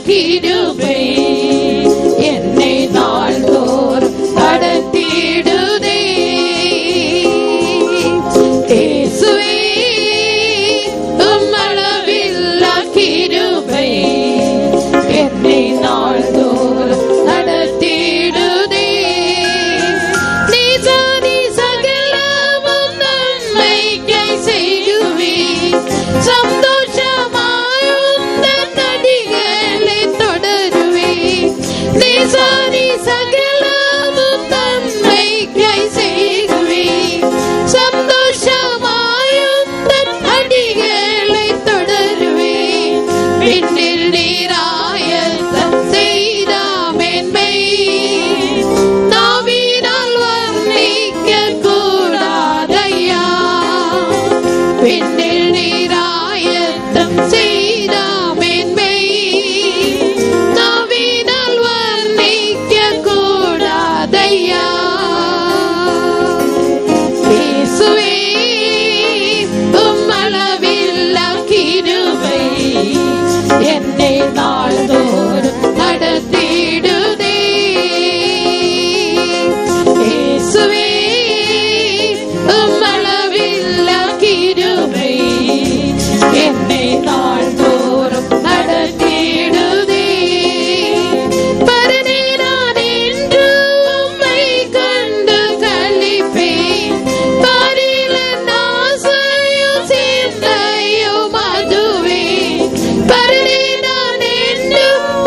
கிருபை என்னை நாள்தோறும் நடத்திடுதே. இயேசுவே உம்மளவில்லா கிருபை என்னை நாள்தோறும் நடத்திடுதே. நீசானி சகலமும் நன்மைக்கை செய்யுவே. சந்தோஷமாய் உந்தன் அடிகளை தொடருவே. நீசானி சகலமும் நன்மைக்கை செய்யுவே. சந்தோஷமாய் உந்தன் அடிகளை தொடருவே. விண்ணில் நீராயத்தம் செய்தாம் மேன்மை நாவினால் வர்ணிக்க கூடாதையா. விண்ணில் நீராயத்தம் செய்தாம் மேன்மை நாவினால் வர்ணிக்க கூடாதையா. இயேசுவே உம்மளவில்லா கிருபை என்னை நாள்தோறும் நடத்திடுதே. இயேசுவே உம்மளவில்லா கிருபை என்னை நாள்தோறும் நடத்திடுதே. பரனே நான் என்று உம்மை கண்டு களிப்பேன். பாரிலன் ஆசையும் சிந்தையும் அதுவே. பரனே நான் என்று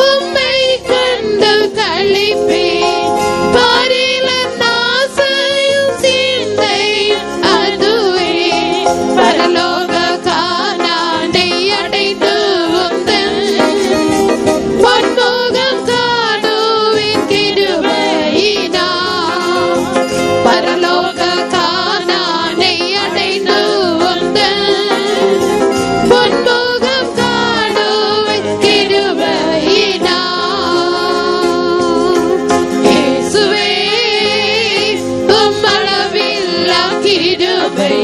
உம்மை கண்டு களிப்பேன். பாரிலன் ஆசையும் சிந்தையும் அதுவே. பரலோக கானானை அடைந்து உந்தன் பொன்முகம் காணுவேன் கிருபையினால். பரலோக கானானை அடைந்து உந்தன் பொன்முகம் காணுவேன் கிருபையினால். இயேசுவே உம்மளவில்லா கிருபை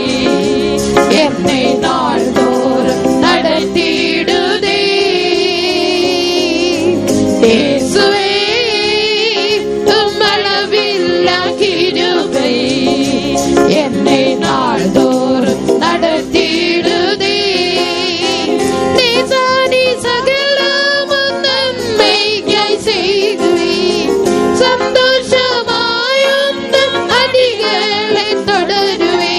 என்னை நாள்தோறும் நடத்திடுதே. இயேசுவே உம்மளவில்லா கிருபை என்னை நாள்தோறும் நடத்திடுதே. நீசானி சகலமும் நன்மைக்கை செய்துவே. சந்தோஷமாய் உந்தன் அடிகளை தொடருவே.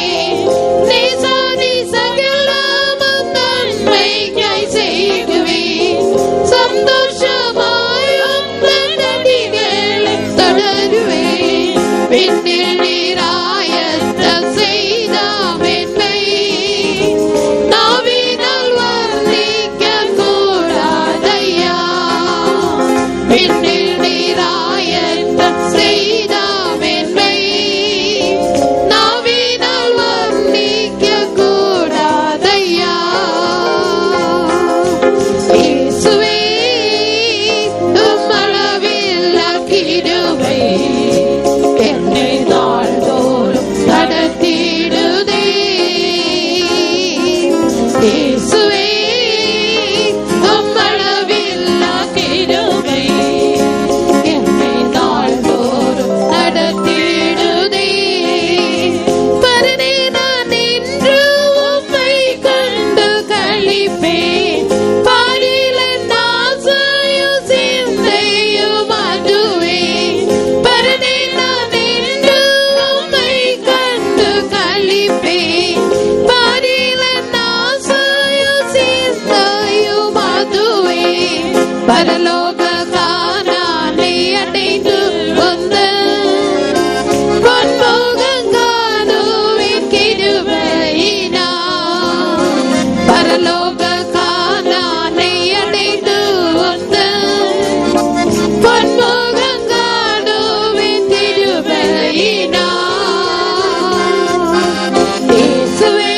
நீசானி சகலமும் நன்மைக்கை செய்துவே. சந்தோஷமாய் உந்தன் அடிகளை தொடருவே. விண்ணில் நீராயத்தம் செய்தாம் மேன்மை நாவினால் வர்ணிக்க கூடாதையா. விண்ணில் நீராயத்தம் செய்தாம் மேன்மை நாவினால் வர்ணிக்க கூடாதையா. இயேசுவே உம்மளவில்லா கிருபை என்னை நாள்தோறும் நடத்திடுதே. இயேசுவே உம்மளவில்லா கிருபை என்னை நாள்தோறும் நடத்திடுதே. பரனே நான் என்று உம்மை கண்டு களிப்பேன். பாரிலன் ஆசையும் சிந்தையும் அதுவே. பரனே நான் என்று உம்மை கண்டு களிப்பேன். பாரிலன் ஆசையும் சிந்தையும் அதுவே. பரலோக கானானை அடைந்து உந்தன் பொன்முகம் காணுவேன் கிருபையினால். பரலோக கானானை அடைந்து உந்தன் பொன்முகம் காணுவேன் கிருபையினால். இயேசுவே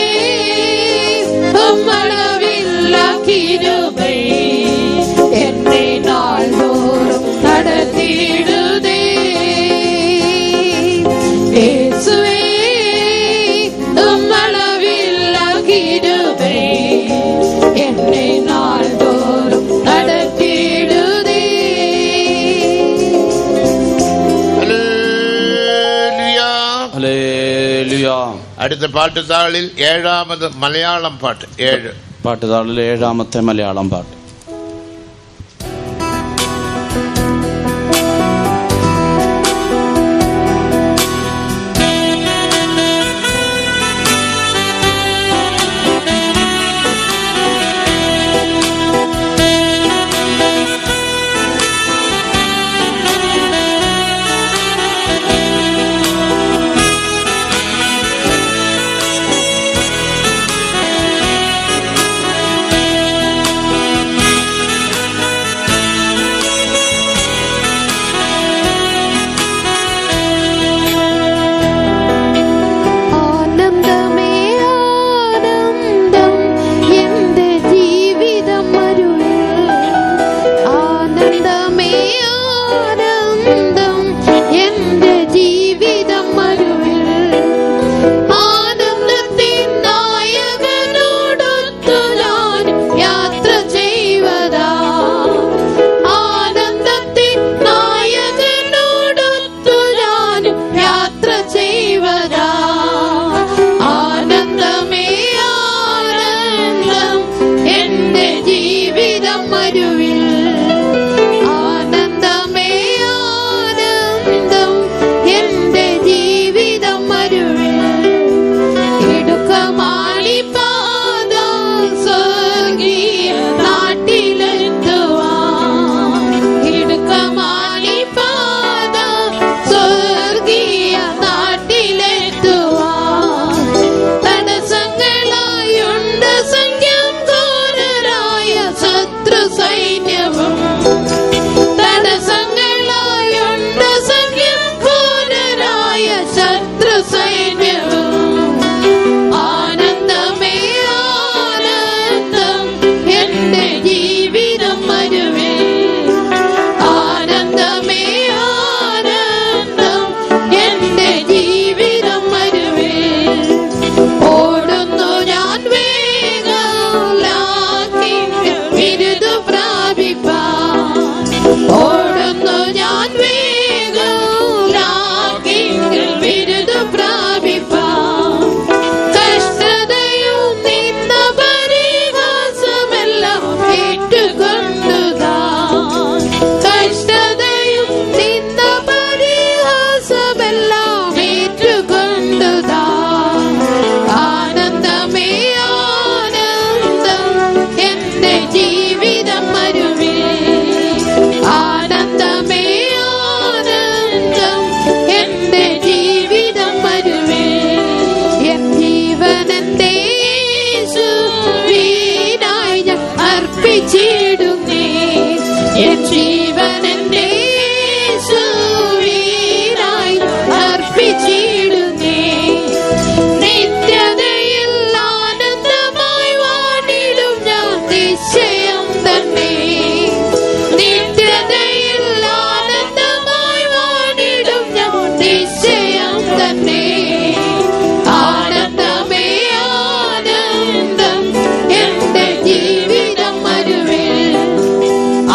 உம்மளவில்லா கிருபை என்னை ഇന്നത്തെ പാട്ടുതാളിൽ 7ാമത് മലയാളം പാട്ട്. 7 പാട്ടുതാളിൽ 7ാമത്തെ മലയാളം പാട്ട്.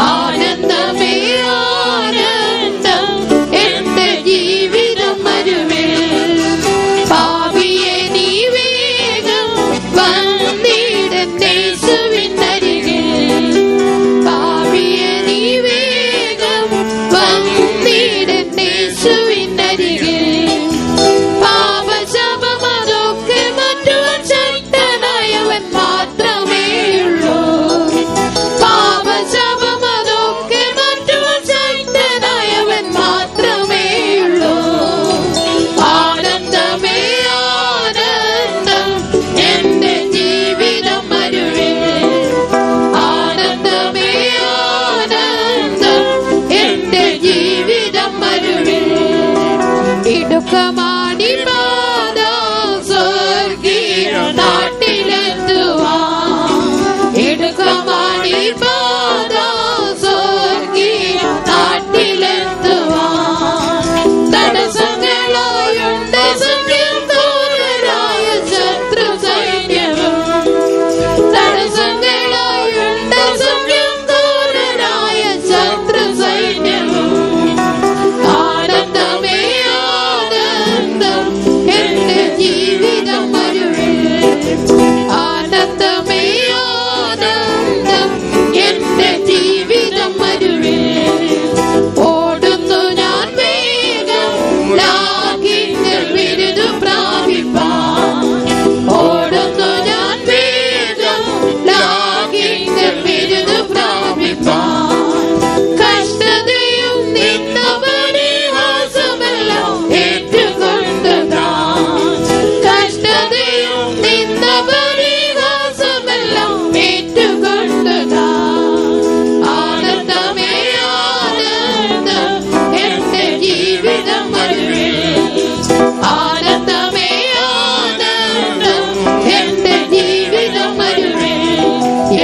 ആനന്ദമേ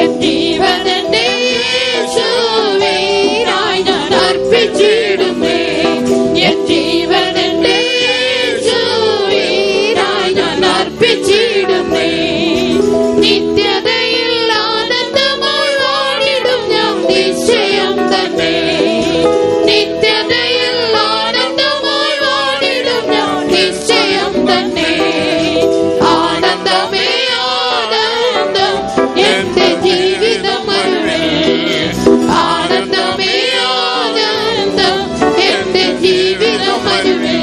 എൻ ജീവനെന്റെ യേശുവിനായി ഞാൻ അർപ്പിച്ചിടുമേ. എൻ ജീവനെന്റെ യേശുവിനായി ഞാൻ അർപ്പിച്ചിടുമേ. നിത്യതയിൽ ആനന്ദമായി വാണിടും ഞാൻ നിശ്ചയം തന്നെ. നിത്യതയിൽ ആനന്ദമായി വാണിടും ഞാൻ നിശ്ചയം തന്നെ. ആനന്ദമേ ആനന്ദം എന്റെ ജീവിതം അരുളേ. ആനന്ദമേ ആനന്ദം എന്റെ ജീവിതം അരുളേ.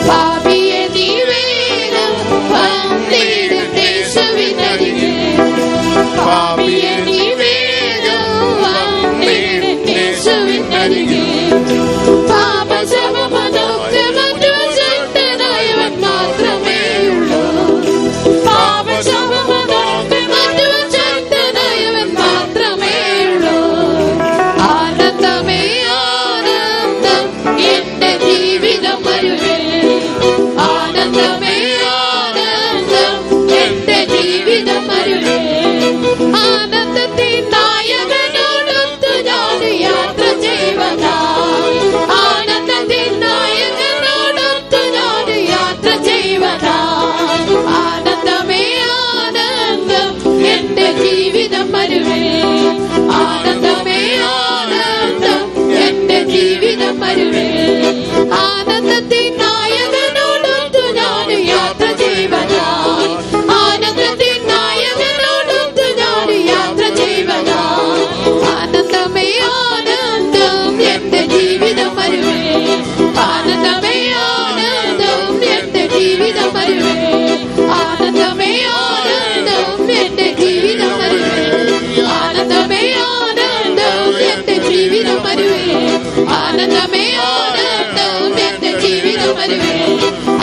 പാപിയെ നീ വേഗം വന്നിടട്ടെ യേശുവിനരികെ. പാപിയെ നീ വേഗം വന്നിടട്ടെ യേശുവിനരികെ. പാപശവമതൊക്കെ മറ്റു ശക്തനായവൻ മാത്രമേയുള്ളൂ. പാപശവമതൊക്കെ മറ്റു ശക്തനായവൻ മാത്രമേയുള്ളൂ. ആനന്ദമേ ആനന്ദം എന്റെ ജീവിതം അരുളേ. ആനന്ദമേ ആനന്ദം എന്റെ ജീവിതം അരുളേ. ആനന്ദത്തിൻ നായകനോടൊത്തു ഞാൻ യാത്ര ചെയ്വതാ. ആനന്ദത്തിൻ നായകനോടൊത്തു ഞാൻ യാത്ര ചെയ്വതാ. ആനന്ദമേ ആനന്ദം എന്റെ ജീവിതം അരുളേ. ആനന്ദമേ ആനന്ദം എന്റെ ജീവിതം അരുളേ. ആനന്ദത്തിൻ നായകനോടൊത്തു ഞാൻ യാത്ര ചെയ്വതാ. ആനന്ദത്തിൻ നായകനോടൊത്തു ഞാൻ യാത്ര ചെയ്വതാ. ആനന്ദമേ ആനന്ദം എന്റെ ജീവിതം അരുളേ. ആനന്ദമേ ആനന്ദം എന്റെ ജീവിതം അരുളേ. ആനന്ദമേ ആനന്ദം എന്റെ ജീവിതം അരുളേ. ആനന്ദമേ ആനന്ദം എന്റെ ജീവിതം അരുളേ. ആനന്ദമേ ആനന്ദം എന്റെ ജീവിതം അരുളേ.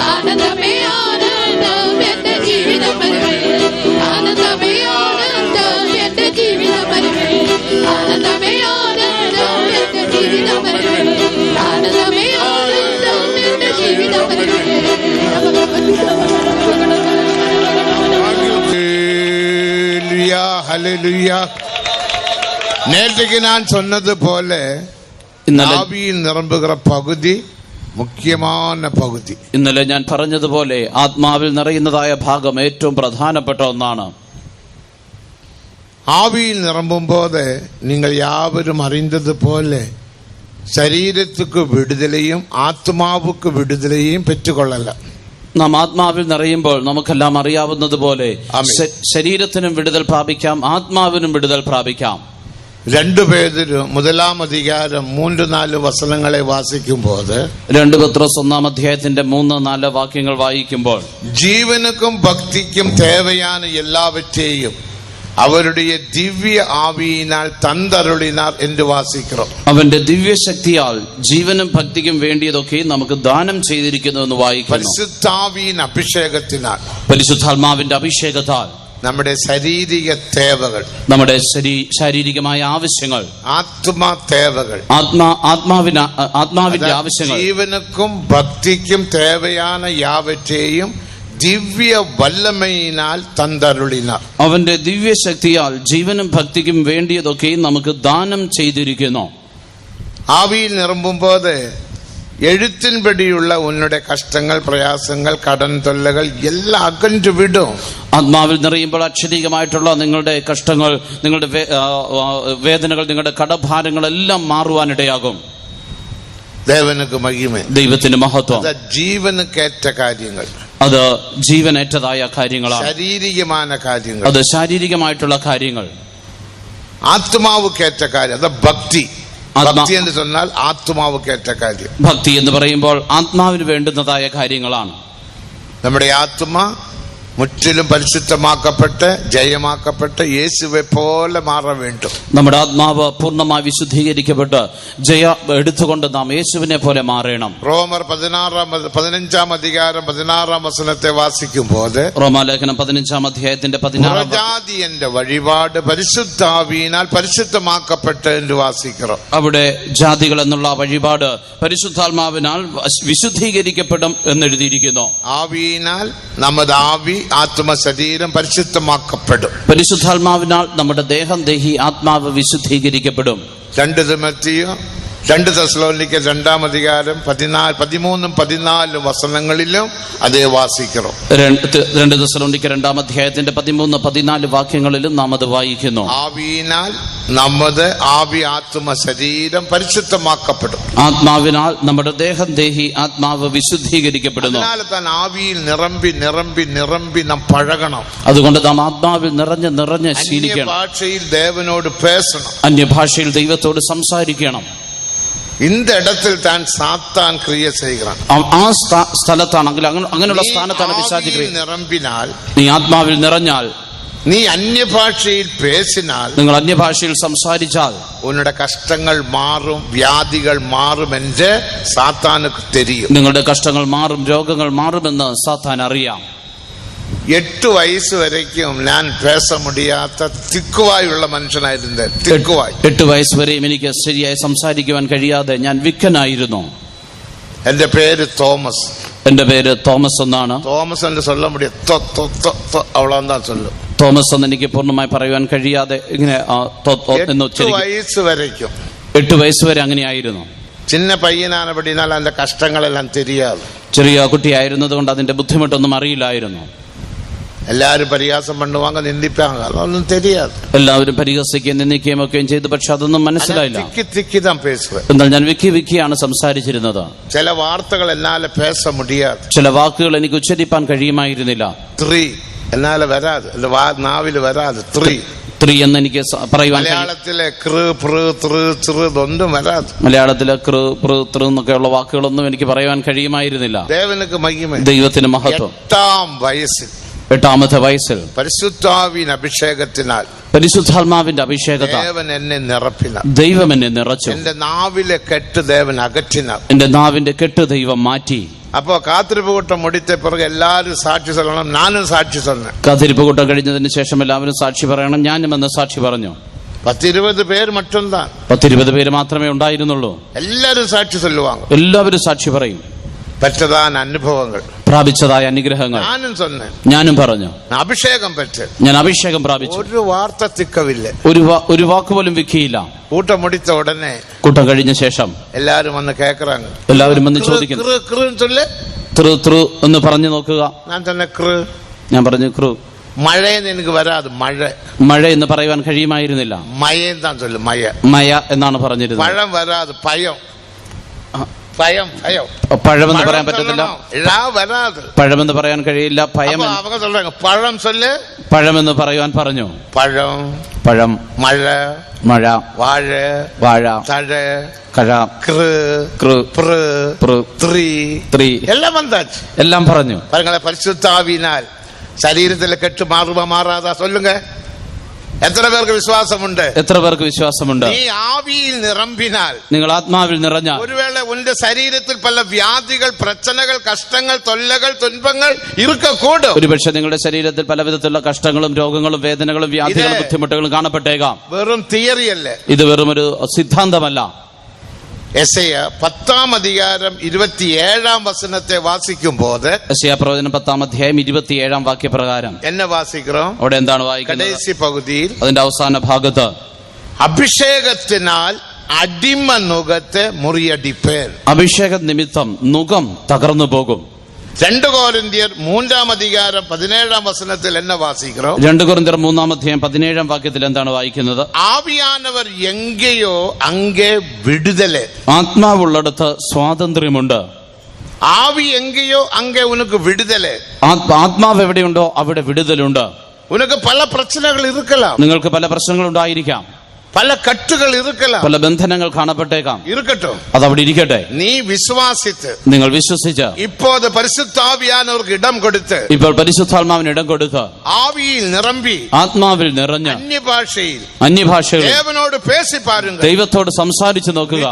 ആനന്ദമേ ആനന്ദം എന്റെ ജീവിതം അരുളേ. ആനന്ദമേ ആനന്ദം എന്റെ ജീവിതം അരുളേ. ആനന്ദമേ ആനന്ദം എന്റെ ജീവിതം അരുളേ. ആനന്ദമേ ആനന്ദം എന്റെ ജീവിതം അരുളേ. ஹல்லேலூயா. நேற்றுக்கு நான் சொன்னது போல ഇന്നലെ ஆவியில் நிரம்புகிற பகுதி മുഖ്യமான പകുതി. ഇന്നലെ ഞാൻ പറഞ്ഞതുപോലെ ആത്മാവിൽ നിറയുന്നതായ ഭാഗം ഏറ്റവും പ്രധാനപ്പെട്ട ഒന്നാണ്. ஆவியில் நிரம்பும்போது நீங்கள் யாவரும் அறிந்தது போல ശരീരத்துக்கு വിടുതലയും ആത്മാവുക്ക് വിടുതലയും പെറ്റുകൊള്ളலாம். നാം ആത്മാവിൽ നിറയുമ്പോൾ നമുക്കെല്ലാം അറിയാവുന്നതുപോലെ ശരീരത്തിനും വിടുതൽ പ്രാപിക്കാം, ആത്മാവിനും വിടുതൽ പ്രാപിക്കാം. 2 പേതുരു 1-ാം അധികാരം 3-4 വചനങ്ങളെ വാസിക്കുമ്പോൾ 2 പത്രോസ് 1-ാം അധ്യായത്തിന്റെ 3-4 വാക്യങ്ങൾ വായിക്കുമ്പോൾ ജീവനുക്കും ഭക്തിക്കും തേവയാണ് എല്ലാവറ്റേയും അവരുടെ ദിവ്യ ആവിയിനാൽ തന്തരുളിനാർ എന്ന് വാസിக்கிறோம். അവന്റെ ദിവ്യശക്തിയാൽ ജീവനും ഭക്തിക്കും വേണ്ടിയതൊക്കെ നമുക്ക് ദാനം ചെയ്തിരിക്കുന്നു എന്ന് വായിക്കുന്നു. പരിശുദ്ധാവിൻ അഭിഷേകത്തിനാൽ, പരിശുദ്ധാത്മാവിന്റെ അഭിഷേകത്താൽ നമ്മുടെ ശാരീരിക തേവകൾ, നമ്മുടെ ശാരീരികമായ ആവശ്യങ്ങൾ, ആത്മാ തേവകൾ, ആത്മാവിന്റെ ആവശ്യങ്ങൾ, ജീവനുക്കും ഭക്തിക്കും തേവയാണ് യാവറ്റേയും ദിവ്യ വല്ലമയിനാൽ തന്തരുളിനാർ. അവന്റെ ദിവ്യശക്തിയാൽ ജീവനും ഭക്തിക്കും വേണ്ടിയതൊക്കെ നമുക്ക് ദാനം ചെയ്തിരിക്കുന്നു. ആവിയിൽ നിറമ്പുമ്പോൾ എഴുത്തിൻപടിയുള്ള ഉന്നുടെ കഷ്ടങ്ങൾ, പ്രയാസങ്ങൾ, കടൻ തൊല്ലകൾ എല്ലാം അകന്നു വിടും. ആത്മാവിൽ നിറയുമ്പോൾ അക്ഷരീകമായിട്ടുള്ള നിങ്ങളുടെ കഷ്ടങ്ങൾ, നിങ്ങളുടെ വേദനകൾ, നിങ്ങളുടെ കടഭാരങ്ങളെല്ലാം മാറുവാനിടയാകും. ദേവനുക്ക് മഹിമ, ദൈവത്തിന് മഹത്വം. ജീവനുക്കേറ്റ കാര്യങ്ങൾ, അത് ജീവനേറ്റതായ കാര്യങ്ങളാണ്. ശാരീരികമായ കാര്യങ്ങൾ, അത് ശാരീരികമായിട്ടുള്ള കാര്യങ്ങൾ. ആത്മാവുക്കേറ്റ കാര്യം, അത് ഭക്തി. ഭക്തി എന്ന് പറഞ്ഞാൽ ആത്മാവുക്കേറ്റ കാര്യം. ഭക്തി എന്ന് പറയുമ്പോൾ ആത്മാവിന് വേണ്ടുന്നതായ കാര്യങ്ങളാണ്. നമ്മുടെ ആത്മാ മുற்றிലും പരിശുദ്ധമാക്കപ്പെട്ട് ജയമാക്കപ്പെട്ട് യേശുവെ പോലെ മാറ വേണ്ടും. നമ്മുടെ ആത്മാവ് പൂർണ്ണമായി വിശുദ്ധീകരിക്കപ്പെട്ട് എടുത്തുകൊണ്ട് നാം യേശുവിനെ പോലെ മാറണം. റോമർ 15-ാം അധികാരം 16-ാം വചനത്തെ വാസിക്കുമ്പോൾ, റോമാലേഖനം 15-ാം അധ്യായത്തിന്റെ 16-ാം ജാതിയന്റെ വഴിപാട് പരിശുദ്ധാവിനാൽ പരിശുദ്ധമാക്കപ്പെട്ട് എന്ന് വാസിക്കണം. അവിടെ ജാതികൾ എന്നുള്ള വഴിപാട് പരിശുദ്ധാത്മാവിനാൽ വിശുദ്ധീകരിക്കപ്പെടും എന്നെഴുതിയിരിക്കുന്നു. ആവിയിനാൽ നമ്മുടെ ആവി ആത്മ ശരീരം പരിശുദ്ധമാക്കപ്പെടും. പരിശുദ്ധാത്മാവിനാൽ നമ്മുടെ ദേഹം, ദേഹി, ആത്മാവ് വിശുദ്ധീകരിക്കപ്പെടും. 2 തിമോത്തിയോ 2 തെസ്സലോനിക്ക 2-ാം അധികാരം 13-ഉം 14 വസനങ്ങളിലും അതേ വാസിക്കണം. 2 തെസ്സലോനിക്ക 2-ാം അധ്യായത്തിന്റെ 13-14 വാക്യങ്ങളിലും നാം അത് വായിക്കുന്നു. ആവിയിനാൽ നമ്മുടെ ആത്മ ശരീരം പരിശുദ്ധമാക്കപ്പെടും. ആത്മാവിനാൽ നമ്മുടെ ദേഹം, ദേഹി, ആത്മാവ് വിശുദ്ധീകരിക്കപ്പെടുന്നു. അതിനാൽ താൻ ആവിയിൽ നിറമ്പി നിറമ്പി നിറമ്പി നാം പഴകണം. അതുകൊണ്ട് നാം ആത്മാവിൽ നിറഞ്ഞ് നിറഞ്ഞ് ശീലിക്കണം. ഭാഷയിൽ ദേവനോട് പേസണം. അന്യഭാഷയിൽ ദൈവത്തോട് സംസാരിക്കണം. இந்த இடத்தில் தான் சாத்தான் கிரியை செய்கிறான். ആ സ്ഥലത്താണെങ്കിൽ അങ്ങനെയുള്ള സ്ഥാനത്താണ് പിശാച് ക്രിയ. നിറമ്പിനാൽ, നീ ആത്മാവിൽ നിറഞ്ഞാൽ, നീ അന്യഭാഷയിൽ പേസിനാൽ, നിങ്ങൾ അന്യഭാഷയിൽ സംസാരിച്ചാൽ ഉന്നയുടെ കഷ്ടങ്ങൾ മാറും, വ്യാധികൾ മാറും എന്ന് സാത്താനുക്ക് തെരിയും. നിങ്ങളുടെ കഷ്ടങ്ങൾ മാറും, രോഗങ്ങൾ മാറുമെന്ന് സാത്താൻ അറിയാം. 8 വയസ്സ് വരയ്ക്കും ഞാൻ പേസ മുടിയാത്ത തിക്കുവായുള്ള മനുഷ്യനായിരുന്നു. തിക്കുവായി 8 വയസ്സ് വരെയും എനിക്ക് ശരിയായി സംസാരിക്കുവാൻ കഴിയാതെ ഞാൻ വിക്കനായിരുന്നു. എന്റെ പേര് തോമസ്. എന്റെ പേര് തോമസ് എന്നാണ്. തോമസ് എന്ന് சொல்ல முடியும். അവളാന്താ ചൊല്ലും. തോമസ് എന്ന് എനിക്ക് പൂർണ്ണമായി പറയുവാൻ കഴിയാതെ ഇങ്ങനെ 8 വയസ്സ് വരയ്ക്കും. 8 വയസ്സ് വരെ അങ്ങനെയായിരുന്നു. ചിന്ന പയ്യനാണ് പഠിച്ചാൽ അതിന്റെ കഷ്ടങ്ങളെല്ലാം தெரியாது. ചെറിയ കുട്ടിയായിരുന്നത് കൊണ്ട് അതിന്റെ ബുദ്ധിമുട്ടൊന്നും അറിയില്ലായിരുന്നു. എല്ലാവരും പരിഹാസം പണ്ടുവാങ്ങ നിന്ദിപ്പാങ്ക, അതൊന്നും தெரியாது. എല്ലാവരും പരിഹസിക്കുകയും നിന്ദിക്കുകയും ഒക്കെയും ചെയ്തു. പക്ഷെ അതൊന്നും മനസ്സിലായില്ല. എന്നാൽ ഞാൻ വിക്കിയാണ് സംസാരിച്ചിരുന്നത്. ചില വാർത്തകൾ എന്നാലെ പേസ മുടിയാതെ, ചില വാക്കുകൾ എനിക്ക് ഉച്ചരിപ്പാൻ കഴിയുമായിരുന്നില്ല. എന്നാലെ വരാതെ, നാവില് വരാതെ എന്ന് എനിക്ക് പറയുവാൻ. മലയാളത്തിലെ ഇതൊന്നും വരാതെ, മലയാളത്തിലെ എന്നൊക്കെയുള്ള വാക്കുകളൊന്നും എനിക്ക് പറയുവാൻ കഴിയുമായിരുന്നില്ല. ദൈവത്തിന് മഹത്വം. 8-ാമത്തെ വയസ്സിൽ പരിശുദ്ധാത്മാവിന്റെ അഭിഷേകത്താൽ ദൈവം എന്നെ നിറച്ചു. എന്റെ നാവിലെ കെട്ട് ദേവൻ അകറ്റിനാർ. എന്റെ നാവിന്റെ കെട്ട് ദൈവം മാറ്റി. അപ്പോ കാത്തിരിപ്പ് കൂട്ടം മുടിത്തെ പിറകെ എല്ലാവരും സാക്ഷി പറയണം. ഞാനും സാക്ഷി തന്നെ. കാത്തിരിപ്പ് കൂട്ടം കഴിഞ്ഞതിന് ശേഷം എല്ലാവരും സാക്ഷി പറയണം. ഞാനും എന്ന് സാക്ഷി പറഞ്ഞു. 10-20 പേര് മറ്റും 10-20 പേര് മാത്രമേ ഉണ്ടായിരുന്നുള്ളൂ. എല്ലാവരും സാക്ഷി ചൊല്ലുവാങ്ങ. എല്ലാവരും സാക്ഷി പറയും. പെറ്റതാൻ അനുഭവങ്ങൾ, പ്രാപിച്ചതായ അനുഗ്രഹങ്ങൾ ഞാനും പറഞ്ഞു. ഞാൻ അഭിഷേകം പ്രാപിച്ചു. ഒരു വാർത്ത തിക്കവില്ല, ഒരു വാക്ക് പോലും വിക്കിയില്ല. കൂട്ടം മുടിച്ച ഉടനെ, കൂട്ടം കഴിഞ്ഞ ശേഷം എല്ലാവരും വന്ന് കേൾക്കറാங்க. എല്ലാവരും വന്ന് ചോദിക്കുന്നു, എന്ന് പറഞ്ഞു നോക്കുക. ഞാൻ പറഞ്ഞു കൃ. മഴയെന്ന് എനിക്ക് വരാതെ, മഴ എന്ന് പറയുവാൻ കഴിയുമായിരുന്നില്ല. മഴയെന്താ ചൊല്ലും, മയ എന്നാണ് പറഞ്ഞിരുന്നത്. പഴം വരാതെ, പഴമെന്ന് പറയാൻ പറ്റത്തില്ല. പഴമെന്ന് പറയാൻ കഴിയില്ല. പഴമെന്ന് പറയുവാൻ പറഞ്ഞു. പഴം, മഴ, വാഴ, കഴ, എല്ലാം പറഞ്ഞു. പരിശുദ്ധാവിനാൽ ശരീരത്തിലെ കെട്ട് മാറാതെ ചൊല്ലുങ്ക. എത്ര പേർക്ക് വിശ്വാസമുണ്ട്? എത്ര പേർക്ക് വിശ്വാസമുണ്ട്? നീ ആവിയിൽ നിറമ്പിനാൽ, നിങ്ങൾ ആത്മാവിൽ നിറഞ്ഞാൽ, ഒരുവേള ഉന്റെ ശരീരത്തിൽ പല വ്യാധികൾ, പ്രശ്നങ്ങൾ, കഷ്ടങ്ങൾ, തൊല്ലകൾ, തുன்பങ്ങൾ ഇറുക്കൂടും. ഒരുപക്ഷെ നിങ്ങളുടെ ശരീരത്തിൽ പല വിധത്തിലുള്ള കഷ്ടങ്ങളും, രോഗങ്ങളും, വേദനകളും, വ്യാധികളും, ബുദ്ധിമുട്ടുകളും കാണപ്പെട്ടേക്കാം. വെറും തിയറിയല്ലേ, ഇത് വെറും ഒരു സിദ്ധാന്തമല്ല. യെശയ്യാ 10-ാം അധികാരം 27-ാം വചനത്തെ വാസിക്കുമ്പോൾ, യെശയ്യാ പ്രവചനം 10-ാം അധ്യായം 27-ാം വാക്യപ്രകാരം എന്നെ വാസിக்கிறோம். അവിടെ എന്താണ് വായിക്കുന്നത്? കടൈസി പകുതിയിൽ, അതിന്റെ അവസാന ഭാഗത്ത്, അഭിഷേകത്തിനാൽ അടിമ നുകത്തെ മുറിയടിപ്പേൻ. അഭിഷേക നിമിത്തം നുകം തകർന്നു പോകും. 2 കൊരിന്ത്യർ 3-ാം അധികാരം 17-ാം വചനത്തിൽ എന്നെ വാസിக்கிறோம். 2 കൊരിന്ത്യർ 3-ാം അധ്യായം 17-ാം വാക്യത്തിൽ എന്താണ് വായിക്കുന്നത്? ആവിയാനവർ എങ്കയോ അങ്ങേ വിടുതല്. ആത്മാവുള്ളിടത്ത് സ്വാതന്ത്ര്യമുണ്ട്. ആവി എങ്കയോ അങ്ങേ ഉനക്ക് വിടുതല്. ആത്മാവ് എവിടെയുണ്ടോ അവിടെ വിടുതലുണ്ട്. ഉനക്ക് പല പ്രശ്നങ്ങൾ ഇരിക്കലാം. നിങ്ങൾക്ക് പല പ്രശ്നങ്ങൾ ഉണ്ടായിരിക്കാം. പല കട്ടുകൾ ഇരിക്കലാം. പല ബന്ധനങ്ങൾ കാണപ്പെട്ടേക്കാം. ഇരിക്കട്ടോ, അതവിടെ ഇരിക്കട്ടെ. നീ വിശ്വാസിച്ച്, നിങ്ങൾ വിശ്വസിച്ച്, ഇപ്പോൾ പരിശുദ്ധാവിയാനവർക്ക് ഇടം കൊടുത്ത്, ഇപ്പോൾ പരിശുദ്ധാത്മാവിന് ഇടം കൊടുത്ത്, ആവിയിൽ നിറമ്പി, ആത്മാവിൽ നിറഞ്ഞ്, അന്യഭാഷയിൽ ദേവനോട് പേശി പാരുങ്ക, ദൈവത്തോട് സംസാരിച്ചു നോക്കുക.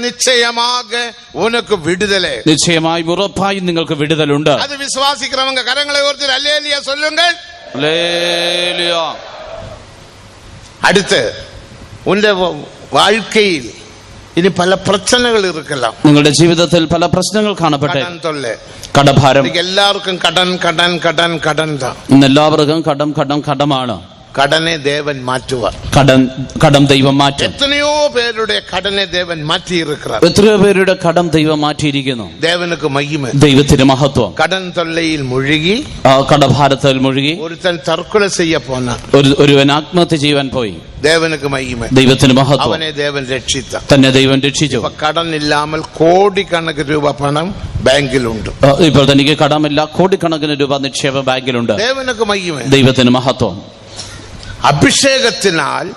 നിശ്ചയമാക ഉനക്ക് വിടുതലേ. നിശ്ചയമായും ഉറപ്പായും നിങ്ങൾക്ക് വിടുതലുണ്ട്. അത് വിശ്വാസിக்கிறவங்க കരങ്ങളെ ഓർത്ത് ഹല്ലേലൂയ சொல்லுங்கள். ഹല്ലേലൂയ. അടുത്ത് ഉന്റെ வாழ்க்கைയിൽ ഇനി പല പ്രശ്നങ്ങൾ ഇരിക്കലാം. നിങ്ങളുടെ ജീവിതത്തിൽ പല പ്രശ്നങ്ങൾ കാണപ്പെട്ടെ. കടഭാരം. എല്ലാവർക്കും കടൻ കടൻ കടൻ കടൻ. ഇന്ന് എല്ലാവർക്കും കടമാണ്. കടനെ ദേവൻ മാറ്റുക. കടം ദൈവം മാറ്റും. എത്രയോ പേരുടെ കടനെ ദേവൻ മാറ്റിയിരിക്கிறார். എത്രയോ പേരുടെ കടം ദൈവം മാറ്റിയിരിക്കുന്നു. ദേവനുക്ക് മഹിമ. ദൈവത്തിന് മഹത്വം. കടൻ തൊല്ലയിൽ മുഴുകി, കടഭാരത്തിൽ മുഴുകി ഒരുത്തൻ തർക്കൊല ചെയ്യ പോന്ന, ഒരുവൻ ആത്മഹത്യ ചെയ്യാൻ പോയി. ദേവനുക്ക് മഹിമ. ദൈവത്തിന് മഹത്വം. അവനെ ദേവൻ രക്ഷിച്ച. തന്നെ ദൈവം രക്ഷിച്ചു. കടനില്ലാமல் കോടിക്കണക്കിന് രൂപ പണം ബാങ്കിലുണ്ട്. ഇപ്പോൾ തനിക്ക് കടമില്ല, കോടിക്കണക്കിന് രൂപ നിക്ഷേപ ബാങ്കിലുണ്ട്. ദേവനുക്ക് മഹിമ. ദൈവത്തിന് മഹത്വം. അഭിഷേകത്തിനാൽ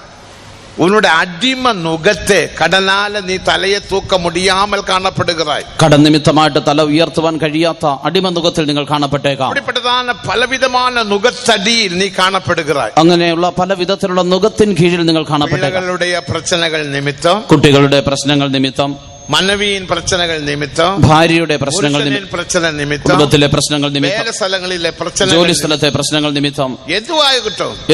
ഉന്നുടെ അടിമ നുഖത്തെ കടനാല നീ തലയെ തൂക്ക മുടിയാമൽ കാണപ്പെടുകയായി. കടൻ നിമിത്തമായിട്ട് തല ഉയർത്തുവാൻ കഴിയാത്ത അടിമ നുഖത്തിൽ നിങ്ങൾ കാണപ്പെട്ടേക്കാം. പലവിധமான നുഖത്തടിയിൽ നീ കാണപ്പെടുകയായി. അങ്ങനെയുള്ള പല വിധത്തിലുള്ള നുഖത്തിൻ കീഴിൽ നിങ്ങൾ കാണപ്പെട്ടേക്കാം. പ്രശ്നങ്ങൾ നിമിത്തം, കുട്ടികളുടെ പ്രശ്നങ്ങൾ നിമിത്തം, മനവിயின் പ്രശ്നങ്ങൾ നിമിത്തം, ഭാര്യയുടെ പ്രശ്നങ്ങൾ നിമിത്തം, കുടുംബത്തിലെ പ്രശ്നങ്ങൾ നിമിത്തം, സ്ഥലങ്ങളിലെ പ്രശ്നങ്ങൾ, ജോലി സ്ഥലത്തെ പ്രശ്നങ്ങൾ നിമിത്തം,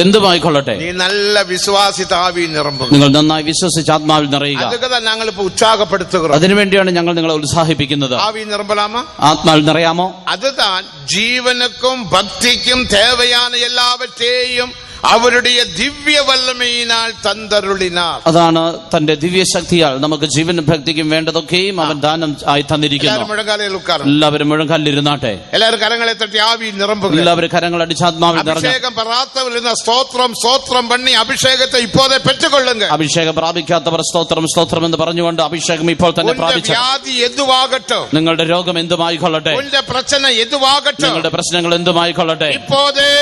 എന്തുമായിക്കോട്ടെ നീ നല്ല വിശ്വാസിത ആവിയിൽ നിറമ്പുക. നിങ്ങൾ നന്നായി വിശ്വസിച്ച് ആത്മാവിൽ നിറയുക. ഞങ്ങൾ ഇപ്പോൾ ഉത്സാഹപ്പെടുത്തുക. അതിനുവേണ്ടിയാണ് ഞങ്ങൾ നിങ്ങളെ ഉത്സാഹിപ്പിക്കുന്നത്. ആവിയിൽ നിറമ്പലാമോ? ആത്മാവിൽ നിറയാമോ? അതുതാൻ ജീവനുക്കും ഭക്തിക്കും തേവയാണ് എല്ലാവറ്റേയും അവരുടെ ദിവ്യ വല്ലമയിനാൽ തന്തരുളിനാർ. അതാണ് തന്റെ ദിവ്യശക്തിയാൽ നമുക്ക് ജീവനും ഭക്തിക്കും വേണ്ടതൊക്കെയും അവൻ ദാനം ആയി തന്നിരിക്കുന്നു. എല്ലാവരും മുഴങ്കാലിരുന്നാട്ടെ. എല്ലാവരും കരങ്ങളെ തട്ടി ആവിയിൽ നിറമ്പുക. എല്ലാവരും കരങ്ങൾ അടിച്ച് ആത്മാവിൽ നിറഞ്ഞ് സ്തോത്രം പണി അഭിഷേകത്തെ ഇപ്പോഴേ പെറ്റുകൊള്ളുക. അഭിഷേകം പ്രാപിക്കാത്തവർ സ്തോത്രം എന്ന് പറഞ്ഞുകൊണ്ട് അഭിഷേകം ഇപ്പോൾ തന്നെ പ്രാപിച്ചു. വ്യാധി എന്തുവാകട്ടെ, നിങ്ങളുടെ രോഗം എന്തുമായിക്കൊള്ളട്ടെ, പ്രശ്നം എന്തുവാകട്ടെ, നിങ്ങളുടെ പ്രശ്നങ്ങൾ എന്തുമായിക്കൊള്ളട്ടെ, ഇപ്പോഴേ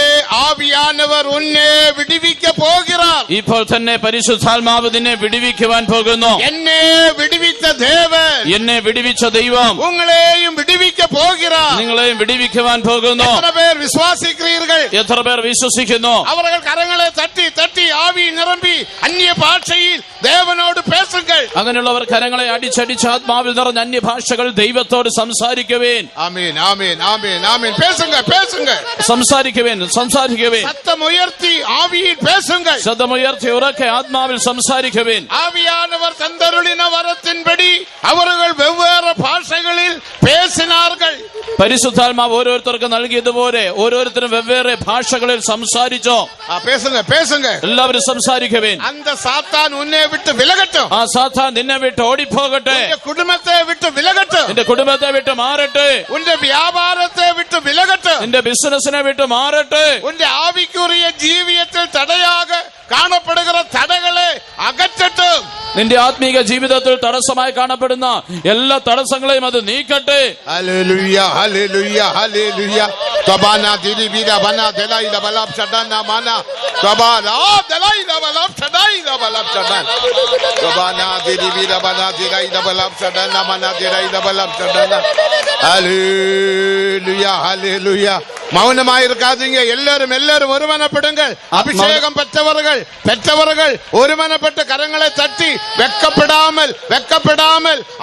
ആവിയാനവർ ഉന്നെ വിടുവിക്ക പോകുகிறாർ. ഇപ്പോൾ തന്നെ പരിശുദ്ധാത്മാവ് നിന്നെ വിടുവിക്കുവാൻ പോകുന്നു. എന്നെ വിടുവിച്ച ദേവൻ, എന്നെ വിടുവിച്ച ദൈവം ഉങ്ങളെയും വിടുവിക്ക പോകുகிறாർ. നിങ്ങളെയും വിടുവിക്കുവാൻ പോകുന്നു. എത്ര പേർ വിശ്വാസിக்கிறீர்கள்? എത്ര പേർ വിശ്വസിക്കുന്നു? അവർ കരങ്ങളെ തട്ടി തട്ടി ആവി നിറമ്പി അന്യ ഭാഷയിൽ ദേവനോട് പേസുകൾ. അങ്ങനെയുള്ളവർ കരങ്ങളെ അടിച്ചടിച്ച് ആത്മാവിൽ നിറഞ്ഞ അന്യഭാഷകൾ ദൈവത്തോട് സംസാരിക്കുവേൻ. ആമേൻ ആമേൻ ആമേൻ ആമേൻ. പേസുങ്ക പേസുങ്ക. സംസാരിക്കുവേൻ സംസാരിക്കുവേൻ. ശബ്ദമുയർത്തി ആവിയിൽ പേസുങ്ക. ശബ്ദമുയർത്തി ഉറക്കെ ആത്മാവിൽ സംസാരിക്കുവേൻ. ആവിയാനവർ തന്തരുളിന വരത്തിൻപടി അവர்கள் വെവ്വേറെ ഭാഷകളിൽ പേസിനാர்கள். പരിശുദ്ധാത്മാവ് ഓരോരുത്തർക്ക് നൽകിയതുപോലെ ഓരോരുത്തരും വെവ്വേറെ ഭാഷകളിൽ സംസാരിച്ചോ. പേസുങ്ക പേസുങ്ക. എല്ലാവരും സംസാരിക്കുവേൻ. അന്ത സാത്താൻ ഉന്നെ വിട്ട് വിലകട്ടെ. ആ സാത്താൻ നിന്നെ വിട്ട് ഓടിപ്പോകട്ടെ. കുടുംബത്തെ വിട്ട് വിലകട്ടെ. നിന്റെ കുടുംബത്തെ വിട്ട് മാറട്ടെ. ഉന്റെ വ്യാപാരത്തെ വിട്ട് വിലകട്ടെ. നിന്റെ ബിസിനസിനെ വിട്ട് മാറട്ടെ. ഉന്റെ ആവിക്കുറിയ ജീവിതത്തിൽ തടയാക കാണപ്പെടുന്ന തടകളെ അകറ്റട്ടെ. നിന്റെ ആത്മീക ജീവിതത്തിൽ തടസ്സമായി കാണപ്പെടുന്ന എല്ലാ തടസ്സങ്ങളെയും അത് നീക്കട്ടെ. ഹല്ലേലൂയ ഹല്ലേലൂയ ഹല്ലേലൂയ. തബാന ദിലിബില ബന ദലൈല ബലബ് ഷദന മന തബാല ദലൈല ബലബ് ഷദൈല ബലബ് ഷദന തബാന ദിലിബില ബന ദലൈല ബലബ് ഷദന മന ദലൈല ബലബ് ഷദന. ഹല്ലേലൂയ ഹല്ലേലൂയ. മൗനമായിരിക്കാதீங்க. எல்லாரும் ஒருமனப்படுங்கள். அபிஷேகம் பெற்றவர்கள் ஒருமனப்பட்ட கரங்களை தட்டி வெக்கப்படாமல்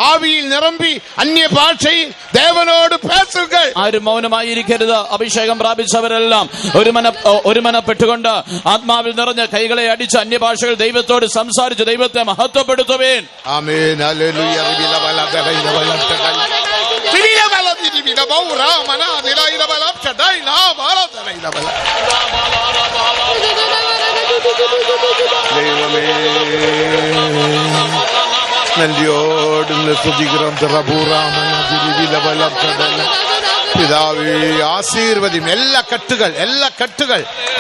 ஆவியில் நிரம்பி அந்நிய பாஷையில் தேவனோடு பேசுங்கள். ആരും മൗനമായിരിക്കരുത്. അഭിഷേകം പ്രാപിച്ചവരെല്ലാം ഒരുമനപ്പെട്ടുകൊണ്ട് ആത്മാവിൽ നിറഞ്ഞ കൈകളെ അടിച്ച് അന്യഭാഷകൾ ദൈവത്തോട് സംസാരിച്ച് ദൈവത്തെ മഹത്വപ്പെടുത്തുവേൻ. Amen hallelujah. ദൈവമേ നന്ദിയോട് സ്തുതിக்கிறோம். പിതാവേ ആശീർവദിയും. എല്ലാ കട്ടുകൾ